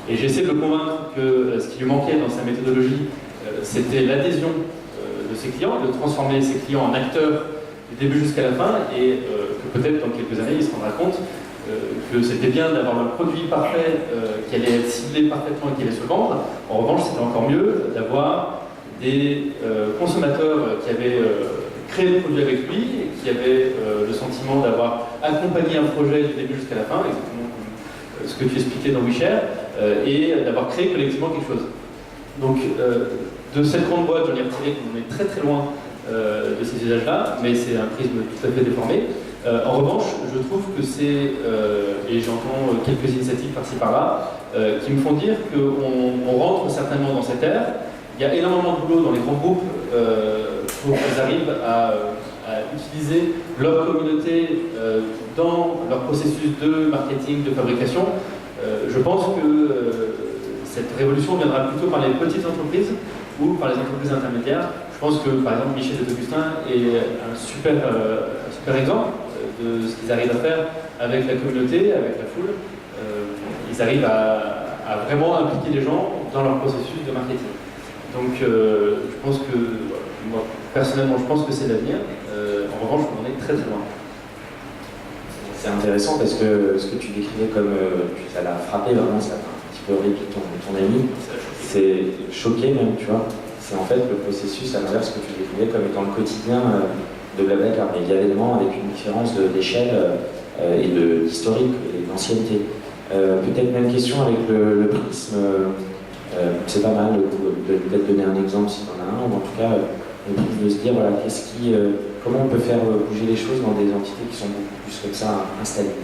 Et j'ai essayé de le convaincre que ce qui lui manquait dans sa méthodologie, c'était l'adhésion de ses clients, de transformer ses clients en acteurs du début jusqu'à la fin, et que peut-être dans quelques années, il se rendra compte que c'était bien d'avoir le produit parfait qui allait être ciblé parfaitement et qui allait se vendre. En revanche, c'était encore mieux d'avoir des consommateurs qui avaient créé le produit avec lui et qui avaient le sentiment d'avoir accompagné un projet du début jusqu'à la fin, exactement comme ce que tu expliquais dans WeShare, et d'avoir créé collectivement quelque chose. Donc, de cette grande boîte, j'en ai retiré qu'on est très très loin de ces usages-là, mais c'est un prisme tout à fait déformé. En revanche, je trouve que c'est, et j'entends quelques initiatives par-ci par-là, qui me font dire qu'on rentre certainement dans cette ère. Il y a énormément de boulot dans les grands groupes pour qu'ils arrivent à utiliser leur communauté dans leur processus de marketing, de fabrication. Je pense que cette révolution viendra plutôt par les petites entreprises ou par les entreprises intermédiaires. Je pense que, par exemple, Michel et Augustin est un super exemple de ce qu'ils arrivent à faire avec la communauté, avec la foule. Ils arrivent à vraiment impliquer les gens dans leur processus de marketing. Donc, je pense que, moi, personnellement, je pense que c'est l'avenir. En revanche, on en est très très loin. C'est intéressant parce que ce que tu décrivais comme ça l'a frappé vraiment, ça t'a un petit peu réduit ton ami. C'est choqué même, tu vois. C'est en fait le processus à l'inverse que tu décrivais comme étant le quotidien de Blablacar, mais évidemment avec une différence d'échelle et d'historique et d'ancienneté. Peut-être même question avec le prisme, c'est pas mal de peut-être donner un exemple si tu en as un, ou en tout cas le prisme de se dire voilà, comment on peut faire bouger les choses dans des entités qui sont beaucoup plus comme ça installées.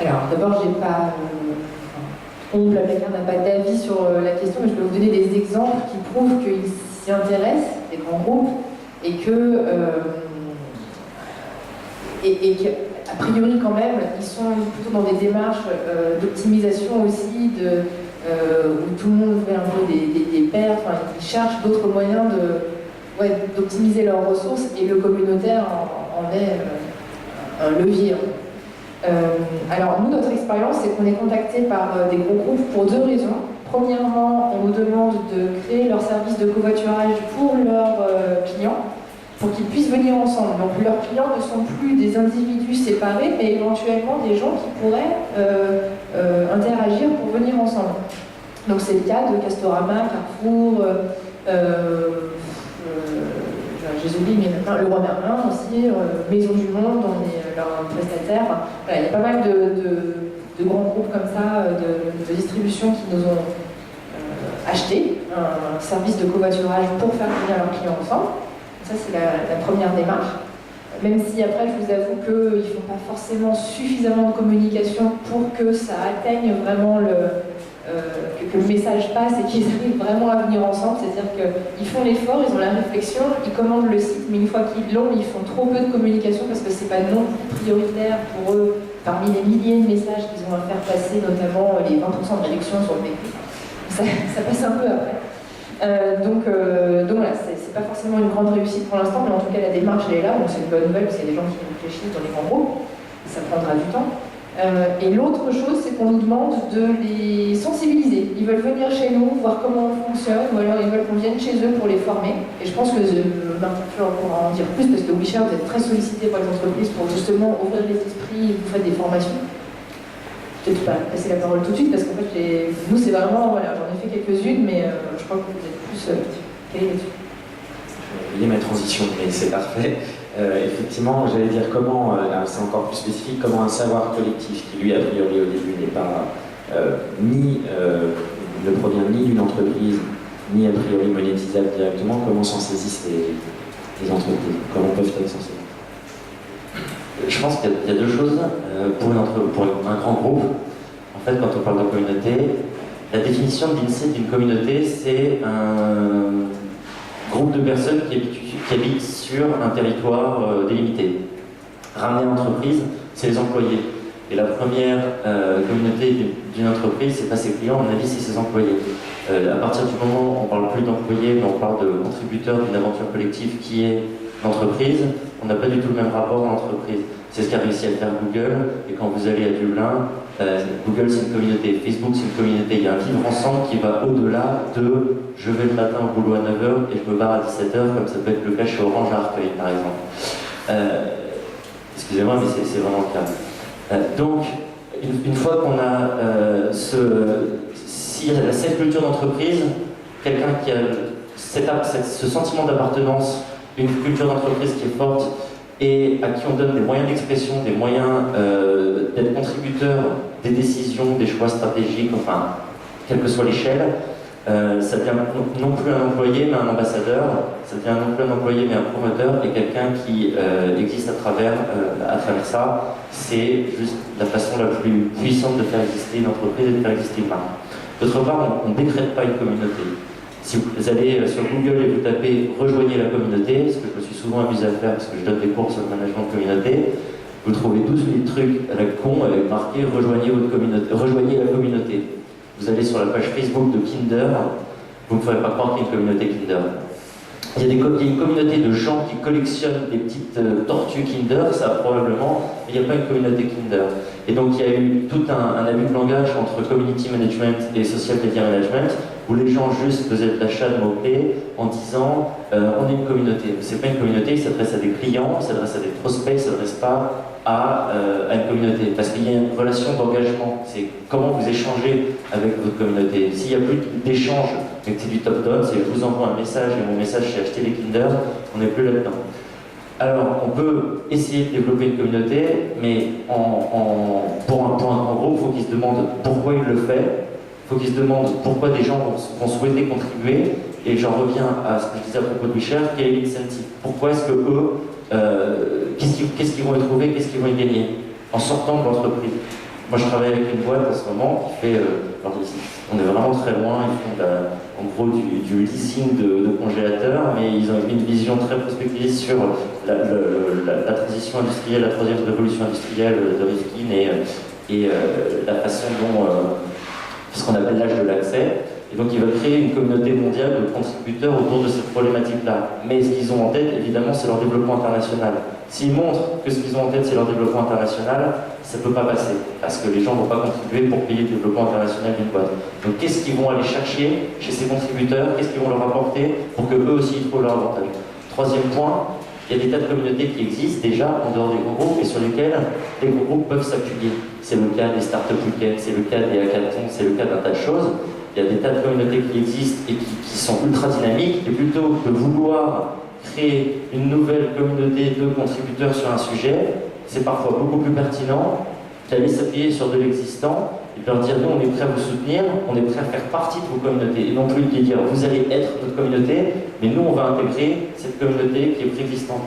Alors d'abord, j'ai pas... Blablacar n'a pas d'avis sur la question, mais je peux vous donner des exemples qui prouvent qu'ils s'y intéressent, les grands groupes, et qu'a priori quand même, ils sont plutôt dans des démarches d'optimisation aussi, où tout le monde fait un peu des paires, enfin, ils cherchent d'autres moyens d'optimiser leurs ressources, et le communautaire en est un levier. Alors nous, notre expérience, c'est qu'on est contacté par des gros groupes pour deux raisons. Premièrement, on nous demande de créer leur service de covoiturage pour leurs clients, pour qu'ils puissent venir ensemble. Donc leurs clients ne sont plus des individus séparés, mais éventuellement des gens qui pourraient interagir pour venir ensemble. Donc c'est le cas de Castorama, Carrefour, j'ai oublié, mais le Roi Merlin aussi, Maison du Monde, on est leur prestataire. Voilà, il y a pas mal de grands groupes comme ça, de distribution qui nous ont acheté un service de covoiturage pour faire venir leurs clients ensemble. Ça, c'est la première démarche. Même si après, je vous avoue qu'ils ne font pas forcément suffisamment de communication pour que ça atteigne vraiment que le message passe et qu'ils arrivent vraiment à venir ensemble. C'est-à-dire qu'ils font l'effort, ils ont la réflexion, ils commandent le site, mais une fois qu'ils l'ont, ils font trop peu de communication parce que ce n'est pas non plus prioritaire pour eux, parmi les milliers de messages qu'ils ont à faire passer, notamment les 20% de réduction sur le véhicule. ça passe un peu après. Donc voilà, c'est pas forcément une grande réussite pour l'instant, mais en tout cas la démarche elle est là, donc c'est une bonne nouvelle, parce qu'il y a des gens qui réfléchissent dans les grands groupes, ça prendra du temps. Et l'autre chose, c'est qu'on nous demande de les sensibiliser. Ils veulent venir chez nous, voir comment on fonctionne, ou alors ils veulent qu'on vienne chez eux pour les former. Et je pense que Martin pourra en dire plus, parce que Wisher, vous êtes très sollicité par les entreprises pour justement ouvrir les esprits, vous faites des formations. Je ne vais pas passer la parole tout de suite, parce qu'en fait, nous, c'est vraiment, voilà, j'en ai fait quelques-unes, mais je crois que vous êtes plus calés là-dessus. Je vais ma transition, mais c'est parfait. Effectivement, j'allais dire comment, là c'est encore plus spécifique, comment un savoir collectif qui lui a priori au début n'est pas ne provient ni d'une entreprise, ni a priori monétisable directement, comment s'en saisissent les entreprises, comment peuvent-elles s'en saisir? Je pense qu'il y a deux choses. Pour un grand groupe, en fait, quand on parle de communauté, la définition de l'INSEE d'une communauté, c'est un groupe de personnes qui habitent sur un territoire délimité. Ramener l'entreprise, c'est les employés. Et la première communauté d'une entreprise, c'est pas ses clients, à mon avis, c'est ses employés. À partir du moment où on parle plus d'employés, mais on parle de contributeurs d'une aventure collective qui est l'entreprise, on n'a pas du tout le même rapport à l'entreprise. C'est ce qu'a réussi à faire Google, et quand vous allez à Dublin, Google c'est une communauté, Facebook c'est une communauté, il y a un vivre ensemble qui va au-delà de je vais le matin au boulot à 9h et je me barre à 17h, comme ça peut être le cas chez Orange à Arcueil par exemple. Excusez-moi, mais c'est vraiment le cas. Donc, une fois qu'on a s'il y a cette culture d'entreprise, quelqu'un qui a ce sentiment d'appartenance, une culture d'entreprise qui est forte et à qui on donne des moyens d'expression, des moyens d'être contributeur des décisions, des choix stratégiques, enfin, quelle que soit l'échelle, ça devient non plus un employé mais un ambassadeur, ça devient non plus un employé mais un promoteur et quelqu'un qui existe à travers ça. C'est juste la façon la plus puissante de faire exister une entreprise et de faire exister une marque. D'autre part, on ne décrète pas une communauté. Si vous allez sur Google et vous tapez « Rejoignez la communauté », ce que je me suis souvent amusé à faire parce que je donne des cours sur le management de communauté, vous trouvez 12 000 trucs à la con avec marqué « Rejoignez la communauté ». Vous allez sur la page Facebook de Kinder, vous ne ferez pas croire qu'il y a une communauté Kinder. Il y a une communauté de gens qui collectionnent des petites tortues Kinder, ça probablement, mais il n'y a pas une communauté Kinder. Et donc il y a eu tout un abus de langage entre community management et social media management, où les gens juste faisaient de l'achat de mots-clés en disant on est une communauté. C'est pas une communauté, il s'adresse à des clients, il s'adresse à des prospects, il ne s'adresse pas à une communauté. Parce qu'il y a une relation d'engagement, c'est comment vous échangez avec votre communauté. S'il n'y a plus d'échange, mais que c'est du top-down, c'est je vous envoie un message et mon message c'est acheter les Kinder, on n'est plus là-dedans. Alors, on peut essayer de développer une communauté, mais pour un grand groupe, il faut qu'il se demande pourquoi il le fait, il faut qu'il se demande pourquoi des gens vont souhaiter contribuer, et j'en reviens à ce que je disais à propos de Wisher, quel est l'incentive? Pourquoi est-ce que eux, qu'est-ce qu'ils vont y trouver, qu'est-ce qu'ils vont y gagner en sortant de l'entreprise? Moi, je travaille avec une boîte en ce moment qui fait, on est vraiment très loin, ils font en gros du leasing de congélateurs, mais ils ont une vision très prospective sur la transition industrielle, la troisième révolution industrielle de Rifkin et la façon dont, ce qu'on appelle l'âge de l'accès. Et donc ils veulent créer une communauté mondiale de contributeurs autour de cette problématique-là. Mais ce qu'ils ont en tête, évidemment, c'est leur développement international. S'ils montrent que ce qu'ils ont en tête, c'est leur développement international, ça ne peut pas passer. Parce que les gens ne vont pas contribuer pour payer le développement international d'une boîte. Donc qu'est-ce qu'ils vont aller chercher chez ces contributeurs? Qu'est-ce qu'ils vont leur apporter pour qu'eux aussi ils trouvent leur avantage? Troisième point, il y a des tas de communautés qui existent déjà en dehors des gros groupes et sur lesquels les gros groupes peuvent s'appuyer. C'est le cas des startup weekends, c'est le cas des hackathons, c'est le cas d'un tas de choses. Il y a des tas de communautés qui existent et qui sont ultra dynamiques, et plutôt que de vouloir créer une nouvelle communauté de contributeurs sur un sujet, c'est parfois beaucoup plus pertinent d'aller s'appuyer sur de l'existant et de leur dire nous on est prêt à vous soutenir, on est prêt à faire partie de vos communautés, et non plus de dire vous allez être notre communauté, mais nous on va intégrer cette communauté qui est préexistante.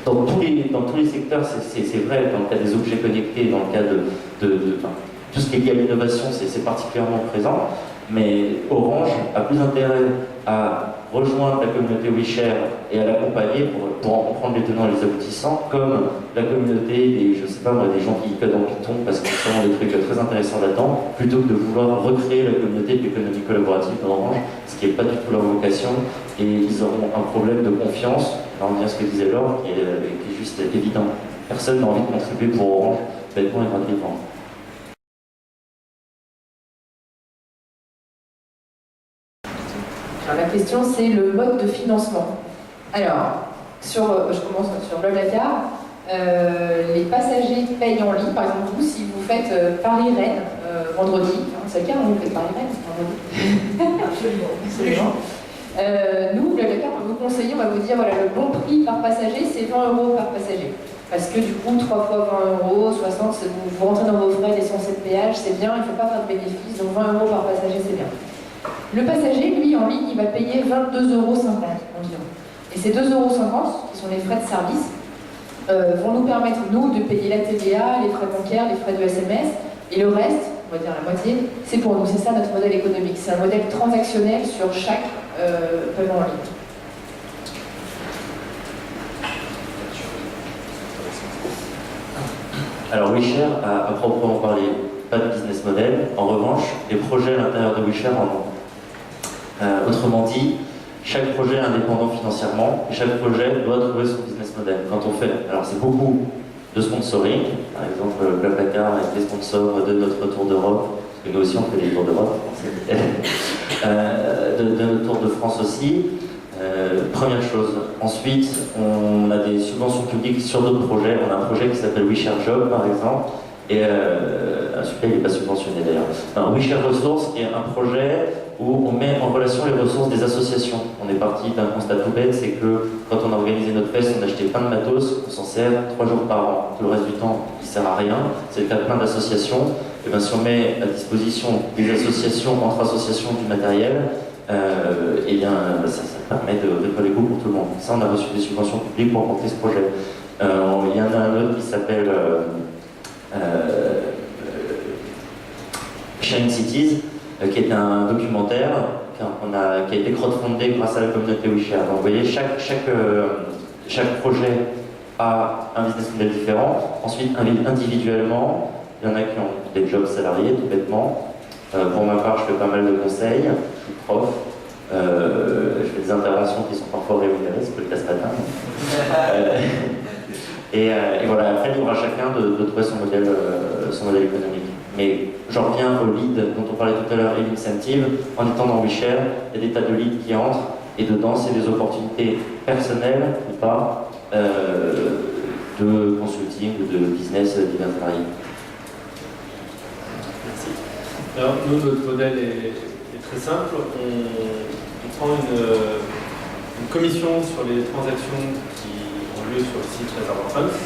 Dans tous les secteurs, c'est vrai, dans le cas des objets connectés, dans le cas de tout ce qui est lié à l'innovation, c'est particulièrement présent. Mais Orange a plus intérêt à rejoindre la communauté WeShare et à l'accompagner pour en comprendre les tenants et les aboutissants, comme la communauté des, je sais pas moi, des gens qui codent en Python parce qu'il y a vraiment des trucs très intéressants là-dedans, plutôt que de vouloir recréer la communauté de l'économie collaborative d'Orange, ce qui n'est pas du tout leur vocation, et ils auront un problème de confiance, là on vient ce que disait Laure, qui est juste évident. Personne n'a envie de contribuer pour Orange, bêtement et gratuitement. Alors, la question, c'est le mode de financement. Alors, je commence sur Blablacar. Les passagers payent en ligne. Par exemple, vous, si vous faites Paris-Rennes vendredi, c'est le cas, vous faites Paris-Rennes vendredi. Absolument. Nous, Blablacar, on va vous conseiller, on va vous dire, voilà, le bon prix par passager, c'est 20 € par passager. Parce que du coup, 3 fois 20 €, 60, vous rentrez dans vos frais d'essence et de péage, c'est bien, il ne faut pas faire de bénéfice, donc 20 € par passager, c'est bien. Le passager, lui, en ligne, il va payer 22,50 € environ. Et ces 2,50 €, qui sont les frais de service, vont nous permettre, nous, de payer la TVA, les frais bancaires, les frais de SMS, et le reste, on va dire la moitié, c'est pour nous. C'est ça notre modèle économique. C'est un modèle transactionnel sur chaque paiement en ligne. Alors WeShare a proprement parlé pas de business model. En revanche, les projets à l'intérieur de WeShare en ont. Autrement dit, chaque projet est indépendant financièrement et chaque projet doit trouver son business model. Quand on fait, alors c'est beaucoup de sponsoring, par exemple Blablacar avec les sponsors de notre tour d'Europe, parce que nous aussi on fait des tours d'Europe, de notre tour de France aussi. Première chose. Ensuite, on a des subventions publiques sur d'autres projets. On a un projet qui s'appelle WeShare Job par exemple, et celui-là il n'est pas subventionné d'ailleurs. WeShare Ressources est un projet où on met en relation les ressources des associations. On est parti d'un constat tout bête, c'est que quand on a organisé notre fest, on a acheté plein de matos, on s'en sert 3 jours par an. Tout le reste du temps, il ne sert à rien. C'est le cas de plein d'associations. Et bien si on met à disposition des associations, entre associations, du matériel, et bien ça permet de récolter les coûts pour tout le monde. Ça, on a reçu des subventions publiques pour porter ce projet. Il y en a un autre qui s'appelle Shine Cities, qui est un documentaire qui a été crowdfundé grâce à la communauté WeShare. Donc vous voyez, chaque projet a un business model différent. Ensuite, individuellement, il y en a qui ont des jobs salariés, tout bêtement. Pour ma part, je fais pas mal de conseils, je suis prof, je fais des interventions qui sont parfois rémunérées, c'est pas le cas ce matin. Et voilà, après, libre à chacun de trouver son modèle économique. Mais j'en reviens au lead dont on parlait tout à l'heure, et l'incentive. En étant dans WeShare, il y a des tas de leads qui entrent, et dedans, c'est des opportunités personnelles ou pas de consulting ou de business divers variés. Merci. Alors, nous, notre modèle est très simple. On prend une commission sur les transactions qui ont lieu sur le site Reservoir Funds.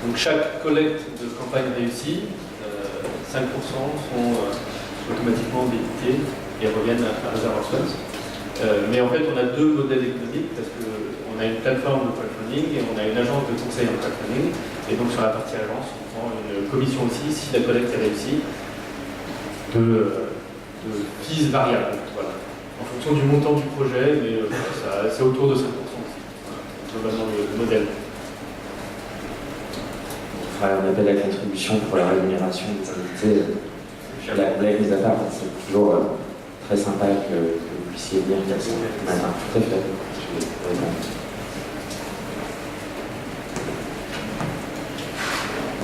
Donc, chaque collecte de campagne réussie, 5% sont automatiquement débités et reviennent à Reservoir Funds. Mais en fait, on a deux modèles économiques parce qu'on a une plateforme de crowdfunding et on a une agence de conseil en crowdfunding. Et donc, sur la partie agence, on prend une commission aussi si la collecte est réussie de fees variables. Voilà. En fonction du montant du projet, mais c'est autour de 5% aussi. Voilà. Globalement, le modèle. On appelle la contribution pour la rémunération des invités. La blague mise à part, c'est toujours très sympa que vous puissiez venir ce matin. Tout à fait.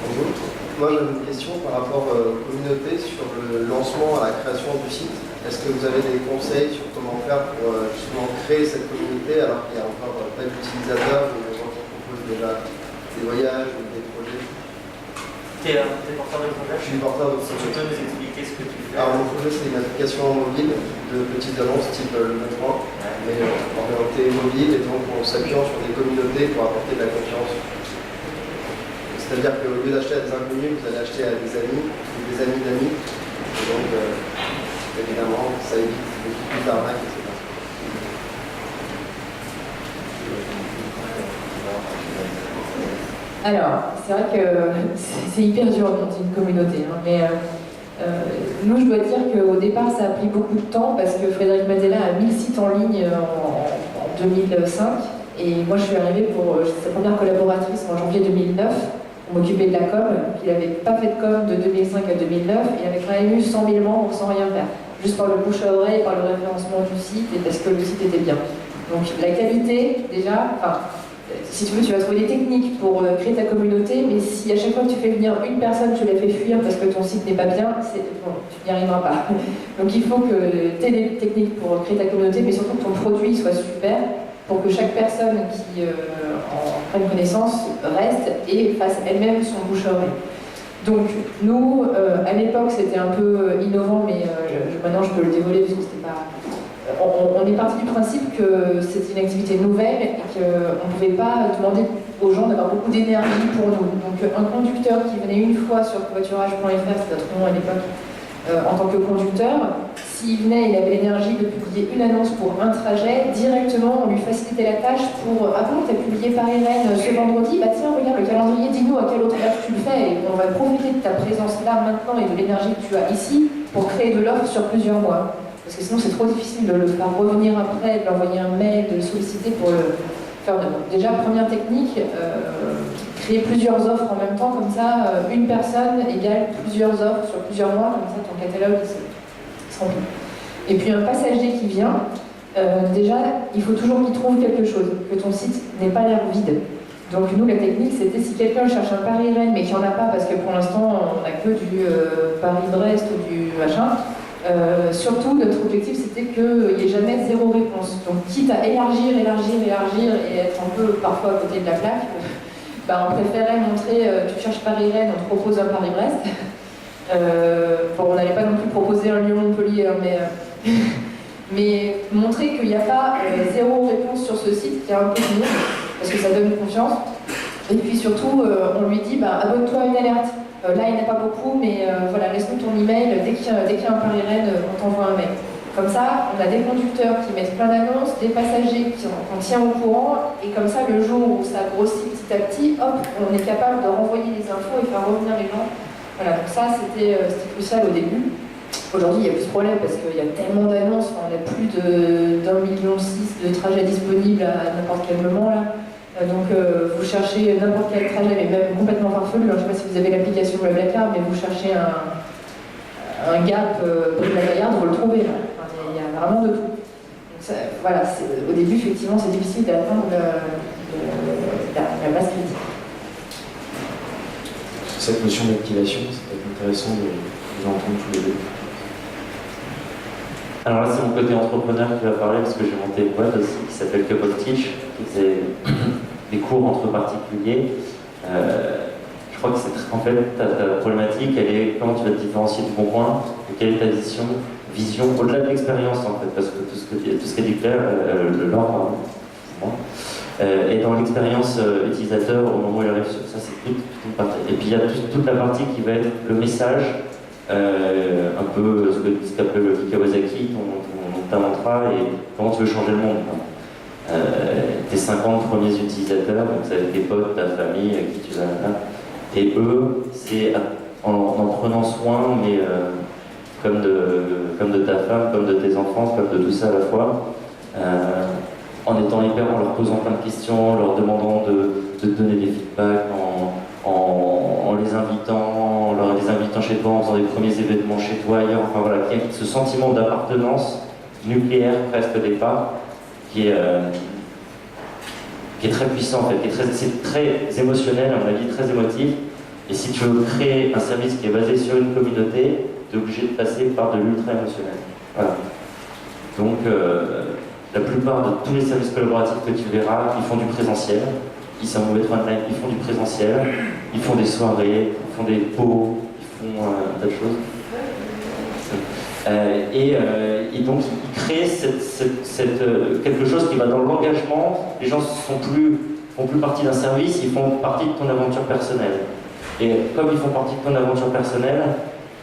Bonjour. Moi j'avais une question par rapport aux communautés sur le lancement à la création du site. Est-ce que vous avez des conseils sur comment faire pour justement créer cette communauté alors qu'il n'y a encore pas d'utilisateurs ou des gens qui proposent déjà des voyages ou des projets? T'es porteur de projet? Je suis porteur de projet. Tu peux nous expliquer ce que tu fais? Alors mon projet c'est une application mobile de petites annonces type le bon coin, mais orientée mobile et donc en s'appuyant sur des communautés pour apporter de la confiance. C'est-à-dire qu'au lieu d'acheter à des inconnus, vous allez acheter à des amis ou des amis d'amis. Et donc évidemment ça évite beaucoup plus d'arnaques, etc. Alors, c'est vrai que c'est hyper dur de monter une communauté, hein, mais nous, je dois dire qu'au départ, ça a pris beaucoup de temps parce que Frédéric Mazella a mis le site en ligne en 2005. Et moi, je suis arrivée pour sa première collaboratrice en janvier 2009 pour m'occuper de la com. Il n'avait pas fait de com de 2005 à 2009. Il avait quand même eu 100 000 membres sans rien faire. Juste par le bouche à oreille, par le référencement du site et parce que le site était bien. Donc la qualité, déjà, si tu veux, tu vas trouver des techniques pour créer ta communauté, mais si à chaque fois que tu fais venir une personne, tu la fais fuir parce que ton site n'est pas bien, bon, tu n'y arriveras pas. Donc il faut que tu aies des techniques pour créer ta communauté, mais surtout que ton produit soit super pour que chaque personne qui en prenne connaissance reste et fasse elle-même son bouche à oreille. Donc nous, à l'époque, c'était un peu innovant, mais maintenant je peux le dévoiler parce que c'était pas... On est parti du principe que c'était une activité nouvelle et qu'on ne pouvait pas demander aux gens d'avoir beaucoup d'énergie pour nous. Donc un conducteur qui venait une fois sur covoiturage.fr, c'était notre nom à l'époque, en tant que conducteur, s'il venait, il avait l'énergie de publier une annonce pour un trajet, directement on lui facilitait la tâche pour « Ah bon, tu as publié Paris-Rennes ce vendredi? Bah tiens, regarde le calendrier, dis-nous à quelle autre date tu le fais et on va profiter de ta présence là maintenant et de l'énergie que tu as ici pour créer de l'offre sur plusieurs mois. » Parce que sinon c'est trop difficile de le faire revenir après, de l'envoyer un mail, de le solliciter pour le faire. Déjà, première technique, créer plusieurs offres en même temps, comme ça, une personne égale plusieurs offres sur plusieurs mois, comme ça ton catalogue se remplit. Et puis un passager qui vient, déjà, il faut toujours qu'il trouve quelque chose, que ton site n'ait pas l'air vide. Donc nous, la technique, c'était si quelqu'un cherche un Paris-Rennes, mais qu'il n'y en a pas, parce que pour l'instant, on n'a que du Paris-Brest ou du machin, surtout, notre objectif, c'était qu'il n'y ait jamais zéro réponse. Donc, quitte à élargir et être un peu parfois à côté de la plaque, on préférait montrer, tu cherches Paris-Rennes, on te propose un Paris-Brest. On n'allait pas non plus proposer un Lyon-Montpellier, mais montrer qu'il n'y a pas zéro réponse sur ce site, qui est un peu mieux, parce que ça donne confiance. Et puis surtout, on lui dit, abonne-toi à une alerte. Là, il n'y en a pas beaucoup, mais voilà, laisse-nous ton email. Dès qu'il y a un Paris-Rennes, on t'envoie un mail. Comme ça, on a des conducteurs qui mettent plein d'annonces, des passagers qu'on tient au courant, et comme ça, le jour où ça grossit petit à petit, hop, on est capable de renvoyer les infos et faire revenir les gens. Voilà, donc ça, c'était crucial au début. Aujourd'hui, il n'y a plus de problème parce qu'il y a tellement d'annonces, on a plus d'1,6 million de trajets disponibles à n'importe quel moment là. Donc vous cherchez n'importe quel trajet, mais même complètement farfelu. Je ne sais pas si vous avez l'application Blablacar, mais vous cherchez un Gap Brive-la-Gaillarde, vous le trouvez là. Il y a vraiment de tout. Donc ça, voilà, au début, effectivement, c'est difficile d'atteindre la base critique. Cette notion d'activation, c'est peut-être intéressant de l'entendre tous les deux. Alors là, c'est mon côté entrepreneur qui va parler, parce que j'ai monté une boîte aussi qui s'appelle Cup of Teach, qui faisait des cours entre particuliers. Je crois que c'est en fait ta problématique, elle est comment tu vas te différencier du bon coin, et quelle est ta vision au-delà de l'expérience en fait, parce que tout ce qu'a dit Claire, Laure, et dans l'expérience utilisateur, au moment où il arrive sur ça, c'est toute une partie. Et puis il y a toute la partie qui va être le message, un peu ce qu'appelle le Kawasaki, ta mantra, et comment tu veux changer le monde. Tes 50 premiers utilisateurs, donc ça va être tes potes, ta famille, qui tu vas là. Et eux, c'est en prenant soin, mais comme de ta femme, comme de tes enfants, comme de tout ça à la fois, en étant hyper, en leur posant plein de questions, leur demandant de te donner des feedbacks, en les invitant chez toi, en faisant des premiers événements chez toi, ailleurs, enfin voilà, qui a ce sentiment d'appartenance nucléaire presque au départ, qui est très puissant en fait, c'est très émotionnel, à mon avis, très émotif. Et si tu veux créer un service qui est basé sur une communauté, tu es obligé de passer par de l'ultra émotionnel. Voilà. Donc, la plupart de tous les services collaboratifs que tu verras, ils font du présentiel. Ils sont mauvais online, ils font du présentiel, ils font des soirées, ils font des pots, ils font un tas de choses. Et donc, ils créent quelque chose qui va dans l'engagement. Les gens font plus partie d'un service, ils font partie de ton aventure personnelle. Et comme ils font partie de ton aventure personnelle,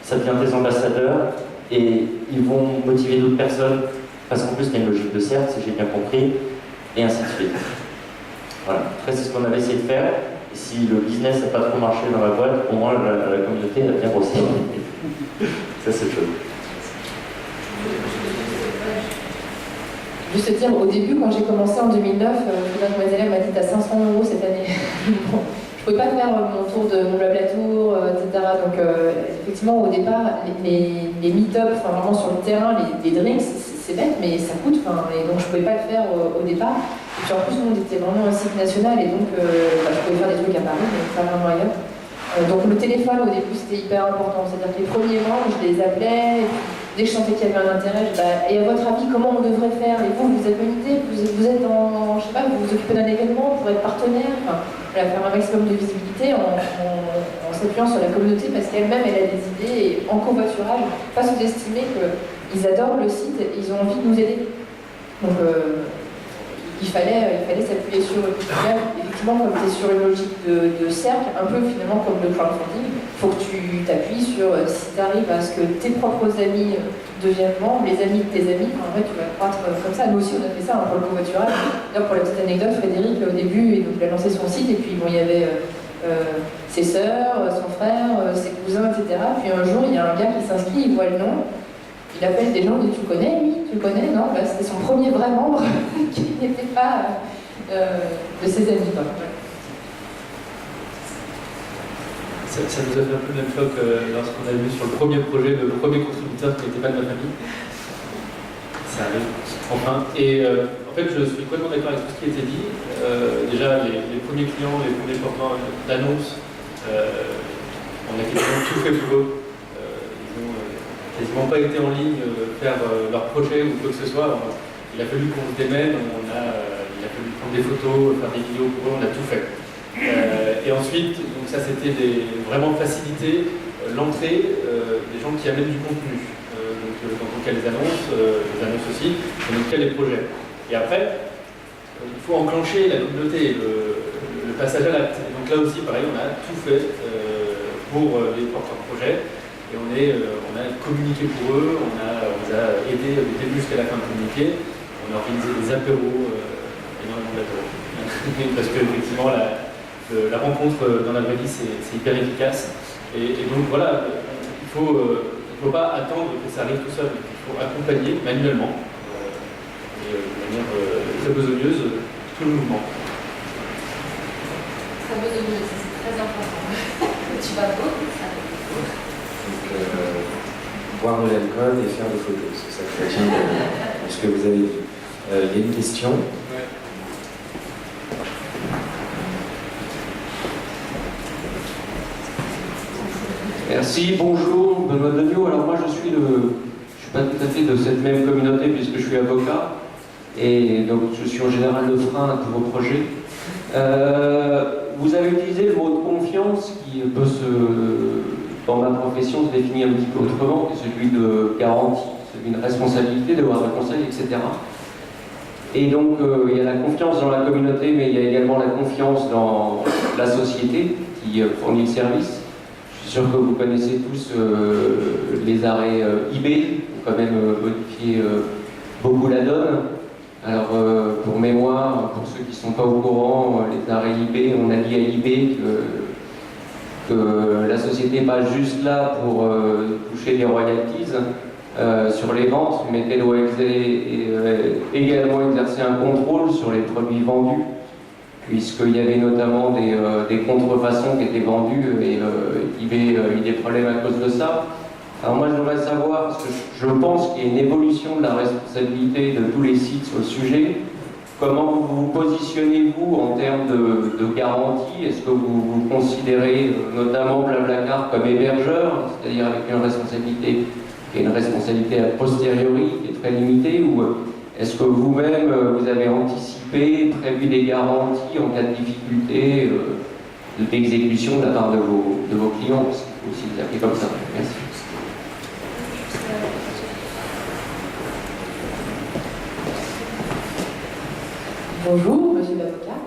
ça devient des ambassadeurs et ils vont motiver d'autres personnes parce qu'en plus, il y a une logique de cercle, si j'ai bien compris, et ainsi de suite. Voilà. Après, c'est ce qu'on avait essayé de faire. Et si le business n'a pas trop marché dans la boîte, au moins la communauté a bien grossi. Ça, c'est le chose. Juste te dire, au début, quand j'ai commencé en 2009, Mademoiselle m'a dit t'as 500 € cette année. Bon, je pouvais pas faire mon tour de mon meuble à tour, etc. Donc effectivement, au départ, les meet-up, vraiment sur le terrain, les drinks, c'est bête, mais ça coûte. Et donc je pouvais pas le faire au départ. Et puis en plus, nous, on était vraiment un site national, et donc je pouvais faire des trucs à Paris, mais pas vraiment ailleurs. Donc le téléphone, au début, c'était hyper important. C'est-à-dire que les premiers mois, je les appelais, et puis, dès que je sentais qu'il y avait un intérêt, et à votre avis, comment on devrait faire? Et vous avez une idée? Vous êtes en, je sais pas, vous vous occupez d'un événement pour être partenaire, faire un maximum de visibilité en s'appuyant sur la communauté, parce qu'elle-même, elle a des idées, et en covoiturage, pas sous-estimer qu'ils adorent le site, et ils ont envie de nous aider. Donc il fallait s'appuyer sur le tutoriel. Effectivement, comme tu es sur une logique de cercle, un peu finalement comme le crowdfunding, il faut que tu t'appuies sur, si tu arrives à ce que tes propres amis deviennent membres, les amis de tes amis, en vrai tu vas croître comme ça. Nous aussi on a fait ça pour le covoiturage. D'ailleurs pour la petite anecdote, Frédéric au début il a lancé son site, et puis bon, il y avait ses sœurs, son frère, ses cousins, etc. Puis un jour il y a un gars qui s'inscrit, il voit le nom, il appelle des gens, il dit tu le connais lui? Tu le connais? Non, c'était son premier vrai membre qui n'était pas de ses amis. Ça nous a fait un peu le même choc lorsqu'on a vu sur le premier projet, le premier contributeur qui n'était pas de ma famille. Ça arrive, enfin. Et en fait, je suis complètement d'accord avec tout ce qui a été dit. Déjà, les premiers clients, les premiers porteurs d'annonces, on a quasiment tout fait pour eux. Ils n'ont quasiment pas été en ligne faire leur projet ou quoi que ce soit. Il a fallu qu'on se démène, il a fallu prendre des photos, faire des vidéos pour eux, on a tout fait. Et ensuite, donc ça c'était vraiment faciliter l'entrée des gens qui amènent du contenu. Donc dans ton cas les annonces aussi, dans notre cas les projets. Et après, il faut enclencher la communauté, le passage à l'acte. Et donc là aussi, pareil, on a tout fait pour les porteurs de projets. Et on a communiqué pour eux, on les a aidés du début jusqu'à la fin de communiquer. On a organisé des apéros, énormément d'apéros. Parce qu'effectivement, la rencontre dans la vraie vie, c'est hyper efficace. Et donc voilà, il ne faut pas attendre que ça arrive tout seul. Il faut accompagner manuellement, et de manière très besogneuse, tout le mouvement. Très besogneuse, c'est très important. Tu vas beaucoup, ça. Boire de l'alcool et faire des photos, c'est ça que je retiens de ce que vous avez dit. Il y a une question. Merci, bonjour, Benoît Degnaud. Alors moi je suis pas tout à fait de cette même communauté puisque je suis avocat et donc je suis en général le frein à tous vos projets. Vous avez utilisé le mot de confiance qui peut dans ma profession se définit un petit peu autrement, que celui de garantie, celui de responsabilité, devoir de conseil, etc. Et donc il y a la confiance dans la communauté, mais il y a également la confiance dans la société qui fournit le service. Je suis sûr que vous connaissez tous les arrêts eBay, qui ont quand même modifié beaucoup la donne. Alors pour mémoire, pour ceux qui ne sont pas au courant, les arrêts eBay, on a dit à eBay que la société n'est pas juste là pour toucher des royalties sur les ventes, mais qu'elle doit également exercer un contrôle sur les produits vendus, puisqu'il y avait notamment des contrefaçons qui étaient vendues et eBay a eu des problèmes à cause de ça. Alors moi je voudrais savoir, parce que je pense qu'il y a une évolution de la responsabilité de tous les sites sur le sujet. Comment vous positionnez-vous en termes de garantie? Est-ce que vous considérez notamment Blablacar comme hébergeur, c'est-à-dire avec une responsabilité qui est une responsabilité a posteriori, qui est très limitée, ou est-ce que vous-même vous avez anticipé, prévu des garanties en cas de difficulté d'exécution de la part de vos clients? Parce qu'il faut aussi les appeler comme ça. Merci. Bonjour, monsieur l'avocat.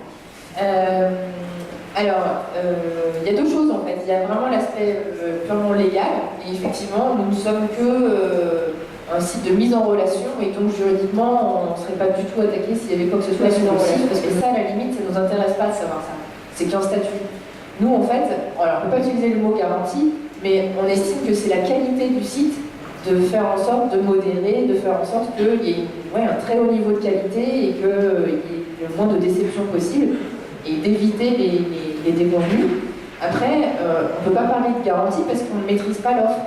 Il y a deux choses en fait. Il y a vraiment l'aspect purement légal, et effectivement, nous ne sommes que un site de mise en relation, et donc juridiquement, on ne serait pas du tout attaqué s'il y avait quoi que ce soit sur le site, parce que ça, à la limite, ça ne nous intéresse pas de savoir ça. C'est qu'un statut. Nous, en fait, alors, on ne peut pas utiliser le mot garantie, mais on estime que c'est la qualité du site de faire en sorte de modérer, de faire en sorte qu'il y ait un très haut niveau de qualité et qu'il y ait le moins de déception possible et d'éviter les déconvenus. Après, on ne peut pas parler de garantie parce qu'on ne maîtrise pas l'offre.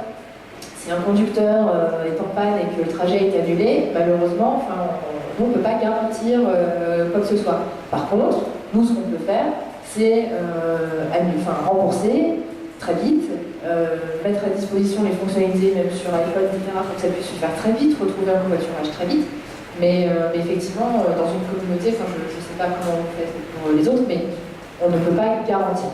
Si un conducteur est en panne et que le trajet est annulé, malheureusement, on ne peut pas garantir quoi que ce soit. Par contre, nous, ce qu'on peut faire, c'est rembourser très vite, mettre à disposition les fonctionnalités, même sur iPhone, etc., pour que ça puisse se faire très vite, retrouver un covoiturage très vite. Mais effectivement, dans une communauté, je ne sais pas comment on fait pour les autres, mais on ne peut pas garantir.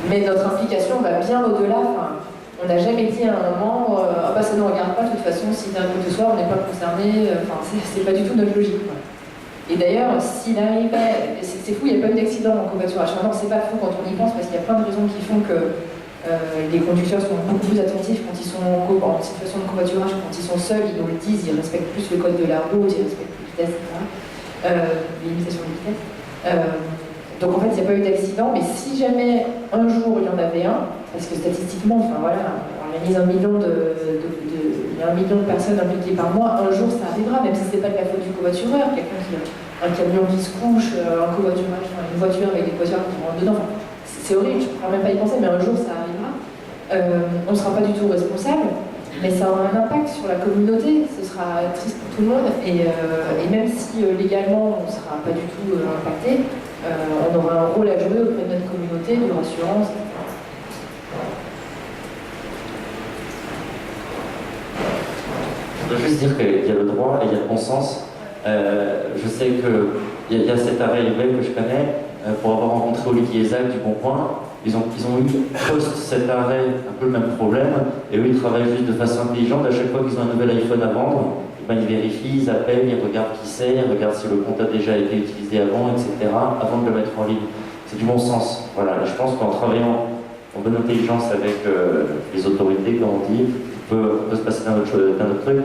Mais notre implication va bien au-delà. On n'a jamais dit à un membre ça ne regarde pas, de toute façon, si d'un coup de soir, on n'est pas concerné. C'est pas du tout notre logique. Et d'ailleurs, s'il arrivait, c'est fou, il n'y a pas eu d'accident en covoiturage. Non, c'est pas fou quand on y pense, parce qu'il y a plein de raisons qui font que les conducteurs sont beaucoup plus attentifs quand ils sont en situation de covoiturage, quand ils sont seuls, ils nous le disent, ils respectent plus le code de la route, ils respectent les vitesses, etc. Les limitations de vitesse. Donc en fait, il n'y a pas eu d'accident, mais si jamais un jour il y en avait un, parce que statistiquement, on organise 1 million il y a 1 million de personnes impliquées par mois, un jour ça arrivera, même si ce n'est pas de la faute du covoitureur, quelqu'un qui a un camion qui se couche, un covoiturage, une voiture avec des voitures qui rentrent dedans, c'est horrible, je ne pourrais même pas y penser, mais un jour ça arrivera. On ne sera pas du tout responsable, mais ça aura un impact sur la communauté, ce sera triste pour tout le monde, et même si légalement on ne sera pas du tout impacté, on aura un rôle à jouer auprès de notre communauté, de rassurance. Je veux juste dire qu'il y a le droit et il y a le bon sens. Je sais qu'il y a cet arrêt que je connais, pour avoir rencontré Olivier Isaac du Bon Coin. Ils ont eu, post cet arrêt, un peu le même problème, et eux ils travaillent juste de façon intelligente. À chaque fois qu'ils ont un nouvel iPhone à vendre, ils vérifient, ils appellent, ils regardent qui c'est, ils regardent si le compte a déjà été utilisé avant, etc., avant de le mettre en ligne. C'est du bon sens. Voilà. Et je pense qu'en travaillant en bonne intelligence avec les autorités, comme on dit, on peut se passer d'un autre truc.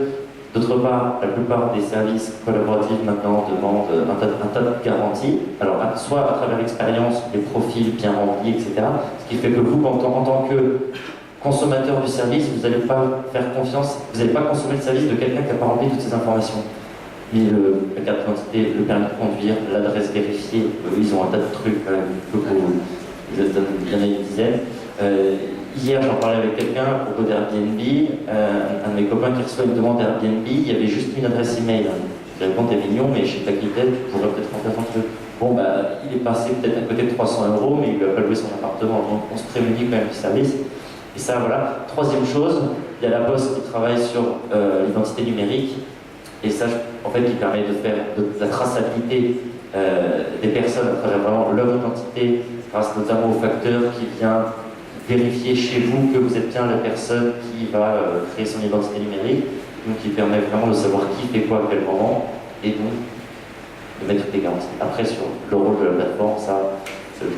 D'autre part, la plupart des services collaboratifs maintenant demandent un tas de garanties. Alors, soit à travers l'expérience, les profils bien remplis, etc. Ce qui fait que vous, en tant que consommateur du service, vous n'allez pas faire confiance, vous n'allez pas consommer le service de quelqu'un qui n'a pas rempli toutes ces informations. Mais la carte d'identité, le permis de conduire, l'adresse vérifiée, ils ont un tas de trucs, il y en a une dizaine. Hier, j'en parlais avec quelqu'un à propos d'Airbnb, un de mes copains qui reçoit une demande d'Airbnb, il y avait juste une adresse email. Je réponds, t'es mignon, mais je sais pas qui t'es, tu pourrais peut-être remplir ton truc. Bon, il est passé peut-être à côté de 300 €, mais il lui a pas loué son appartement, donc on se prémunit quand même du service. Et ça, voilà. Troisième chose, il y a la Poste qui travaille sur l'identité numérique, et ça, en fait, qui permet de faire de la traçabilité des personnes à travers vraiment leur identité, grâce notamment au facteur qui vient vérifier chez vous que vous êtes bien la personne qui va créer son identité numérique, donc qui permet vraiment de savoir qui fait quoi à quel moment, et donc de mettre des garanties. Après, sur le rôle de la plateforme, ça, c'est le jeu.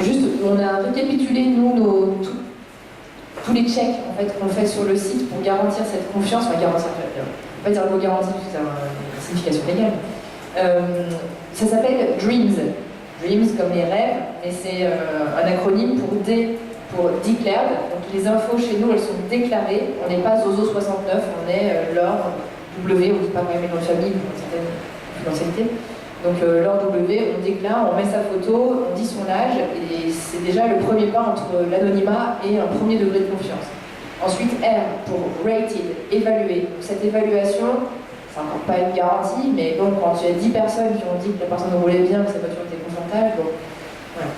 Juste, on a récapitulé, nous, tous les checks en fait, qu'on fait sur le site pour garantir cette confiance, on va pas dire vos garanties, parce que c'est une signification légale. Ça s'appelle DREAMS. DREAMS comme les rêves, mais c'est un acronyme pour Declared. Donc les infos chez nous, elles sont déclarées. On n'est pas Zozo69, on est Laure W, on ne dit pas quand même nom de famille pour une certaine confidentialité. Donc Laure W, on déclare, on met sa photo, on dit son âge, et c'est déjà le premier pas entre l'anonymat et un premier degré de confiance. Ensuite, R pour Rated, évalué. Donc cette évaluation, c'est encore pas une garantie, mais donc quand il y a 10 personnes qui ont dit que la personne roulait bien, que sa voiture était confortable, bon, voilà.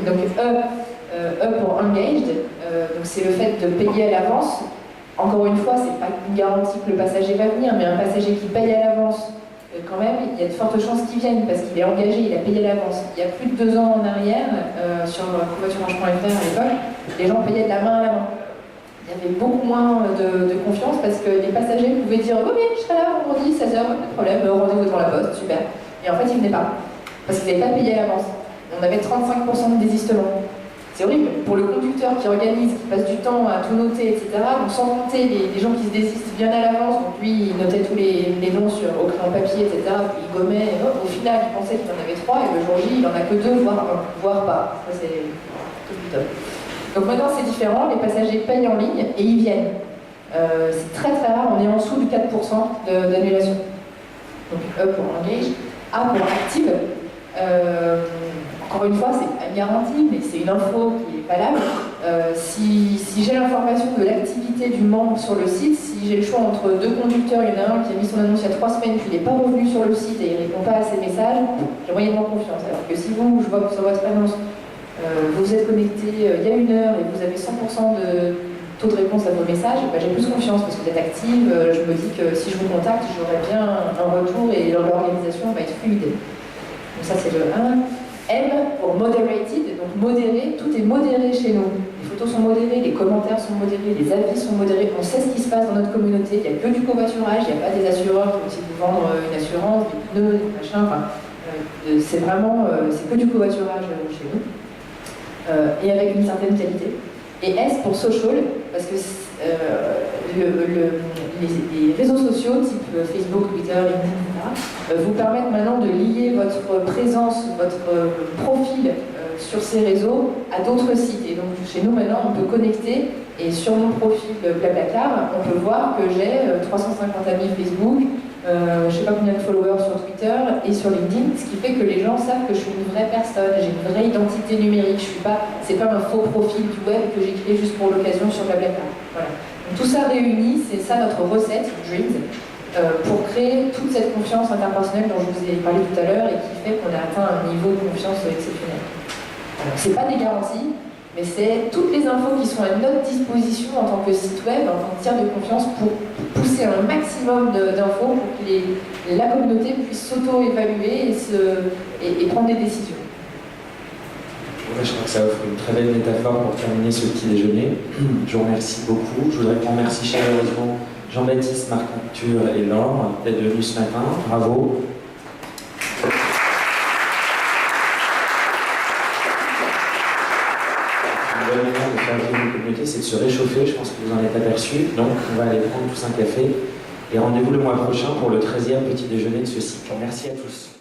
Donc E pour engaged, donc c'est le fait de payer à l'avance. Encore une fois, c'est pas une garantie que le passager va venir, mais un passager qui paye à l'avance, quand même, il y a de fortes chances qu'il vienne parce qu'il est engagé, il a payé à l'avance. Il y a plus de 2 ans en arrière, sur covoiturage.fr à l'époque, les gens payaient de la main à la main. Il y avait beaucoup moins de confiance parce que les passagers pouvaient dire « Oui, je serai là vendredi, 16h, pas de problème, rendez-vous devant la poste, super ». Et en fait, ils ne venaient pas, parce qu'ils n'avaient pas payé à l'avance. On avait 35% de désistement. C'est horrible. Pour le conducteur qui organise, qui passe du temps à tout noter, etc., donc sans compter les gens qui se désistent bien à l'avance, donc lui, il notait tous les noms au crayon papier, etc., puis il gommait, et hop, au final, il pensait qu'il en avait 3, et le jour J, il en a que 2, voire pas. Ça, c'est tout plus top. Donc maintenant, c'est différent, les passagers payent en ligne, et ils viennent. C'est très très rare, on est en dessous du 4% d'annulation. Donc E pour engage, A pour active. Encore une fois, c'est pas une garantie, mais c'est une info qui est valable. Si j'ai l'information de l'activité du membre sur le site, si j'ai le choix entre deux conducteurs, il y en a un qui a mis son annonce il y a 3 semaines, puis il n'est pas revenu sur le site et il ne répond pas à ses messages, j'ai moyennement confiance. Alors que si vous, je vois sur votre annonce, vous êtes connecté il y a 1 heure et vous avez 100% de taux de réponse à vos messages, j'ai plus confiance parce que vous êtes active. Je me dis que si je vous contacte, j'aurai bien un retour et l'organisation va être fluide. Donc ça, c'est le 1. M pour moderated, donc modéré, tout est modéré chez nous. Les photos sont modérées, les commentaires sont modérés, les avis sont modérés, on sait ce qui se passe dans notre communauté, il n'y a que du covoiturage, il n'y a pas des assureurs qui vont aussi vous vendre une assurance, des pneus, des machins, enfin, c'est vraiment, c'est que du covoiturage chez nous, et avec une certaine qualité. Et S pour social, parce que les réseaux sociaux, type Facebook, Twitter, LinkedIn, etc., vous permettent maintenant de lier votre présence, votre profil sur ces réseaux à d'autres sites. Et donc chez nous maintenant, on peut connecter, et sur mon profil Blablacar, on peut voir que j'ai 350 amis Facebook, je ne sais pas combien de followers sur Twitter et sur LinkedIn, ce qui fait que les gens savent que je suis une vraie personne, j'ai une vraie identité numérique, c'est pas un faux profil du web que j'ai créé juste pour l'occasion sur Blablacar. Voilà. Donc, tout ça réuni, c'est ça notre recette, Dreams, pour créer toute cette confiance interpersonnelle dont je vous ai parlé tout à l'heure et qui fait qu'on a atteint un niveau de confiance exceptionnel. C'est pas des garanties, mais c'est toutes les infos qui sont à notre disposition en tant que site web, en tant que tiers de confiance, pour pousser un maximum d'infos pour que la communauté puisse s'auto-évaluer et prendre des décisions. Je crois que ça offre une très belle métaphore pour terminer ce petit déjeuner. Je vous remercie beaucoup. Je voudrais qu'on remercie chaleureusement Jean-Baptiste, Marc Arthur et Laure d'être venus ce matin. Bravo. Une bonne manière de faire vivre une communauté, c'est de se réchauffer. Je pense que vous en êtes aperçus. Donc, on va aller prendre tous un café. Et rendez-vous le mois prochain pour le 13e petit déjeuner de ce cycle. Merci à tous.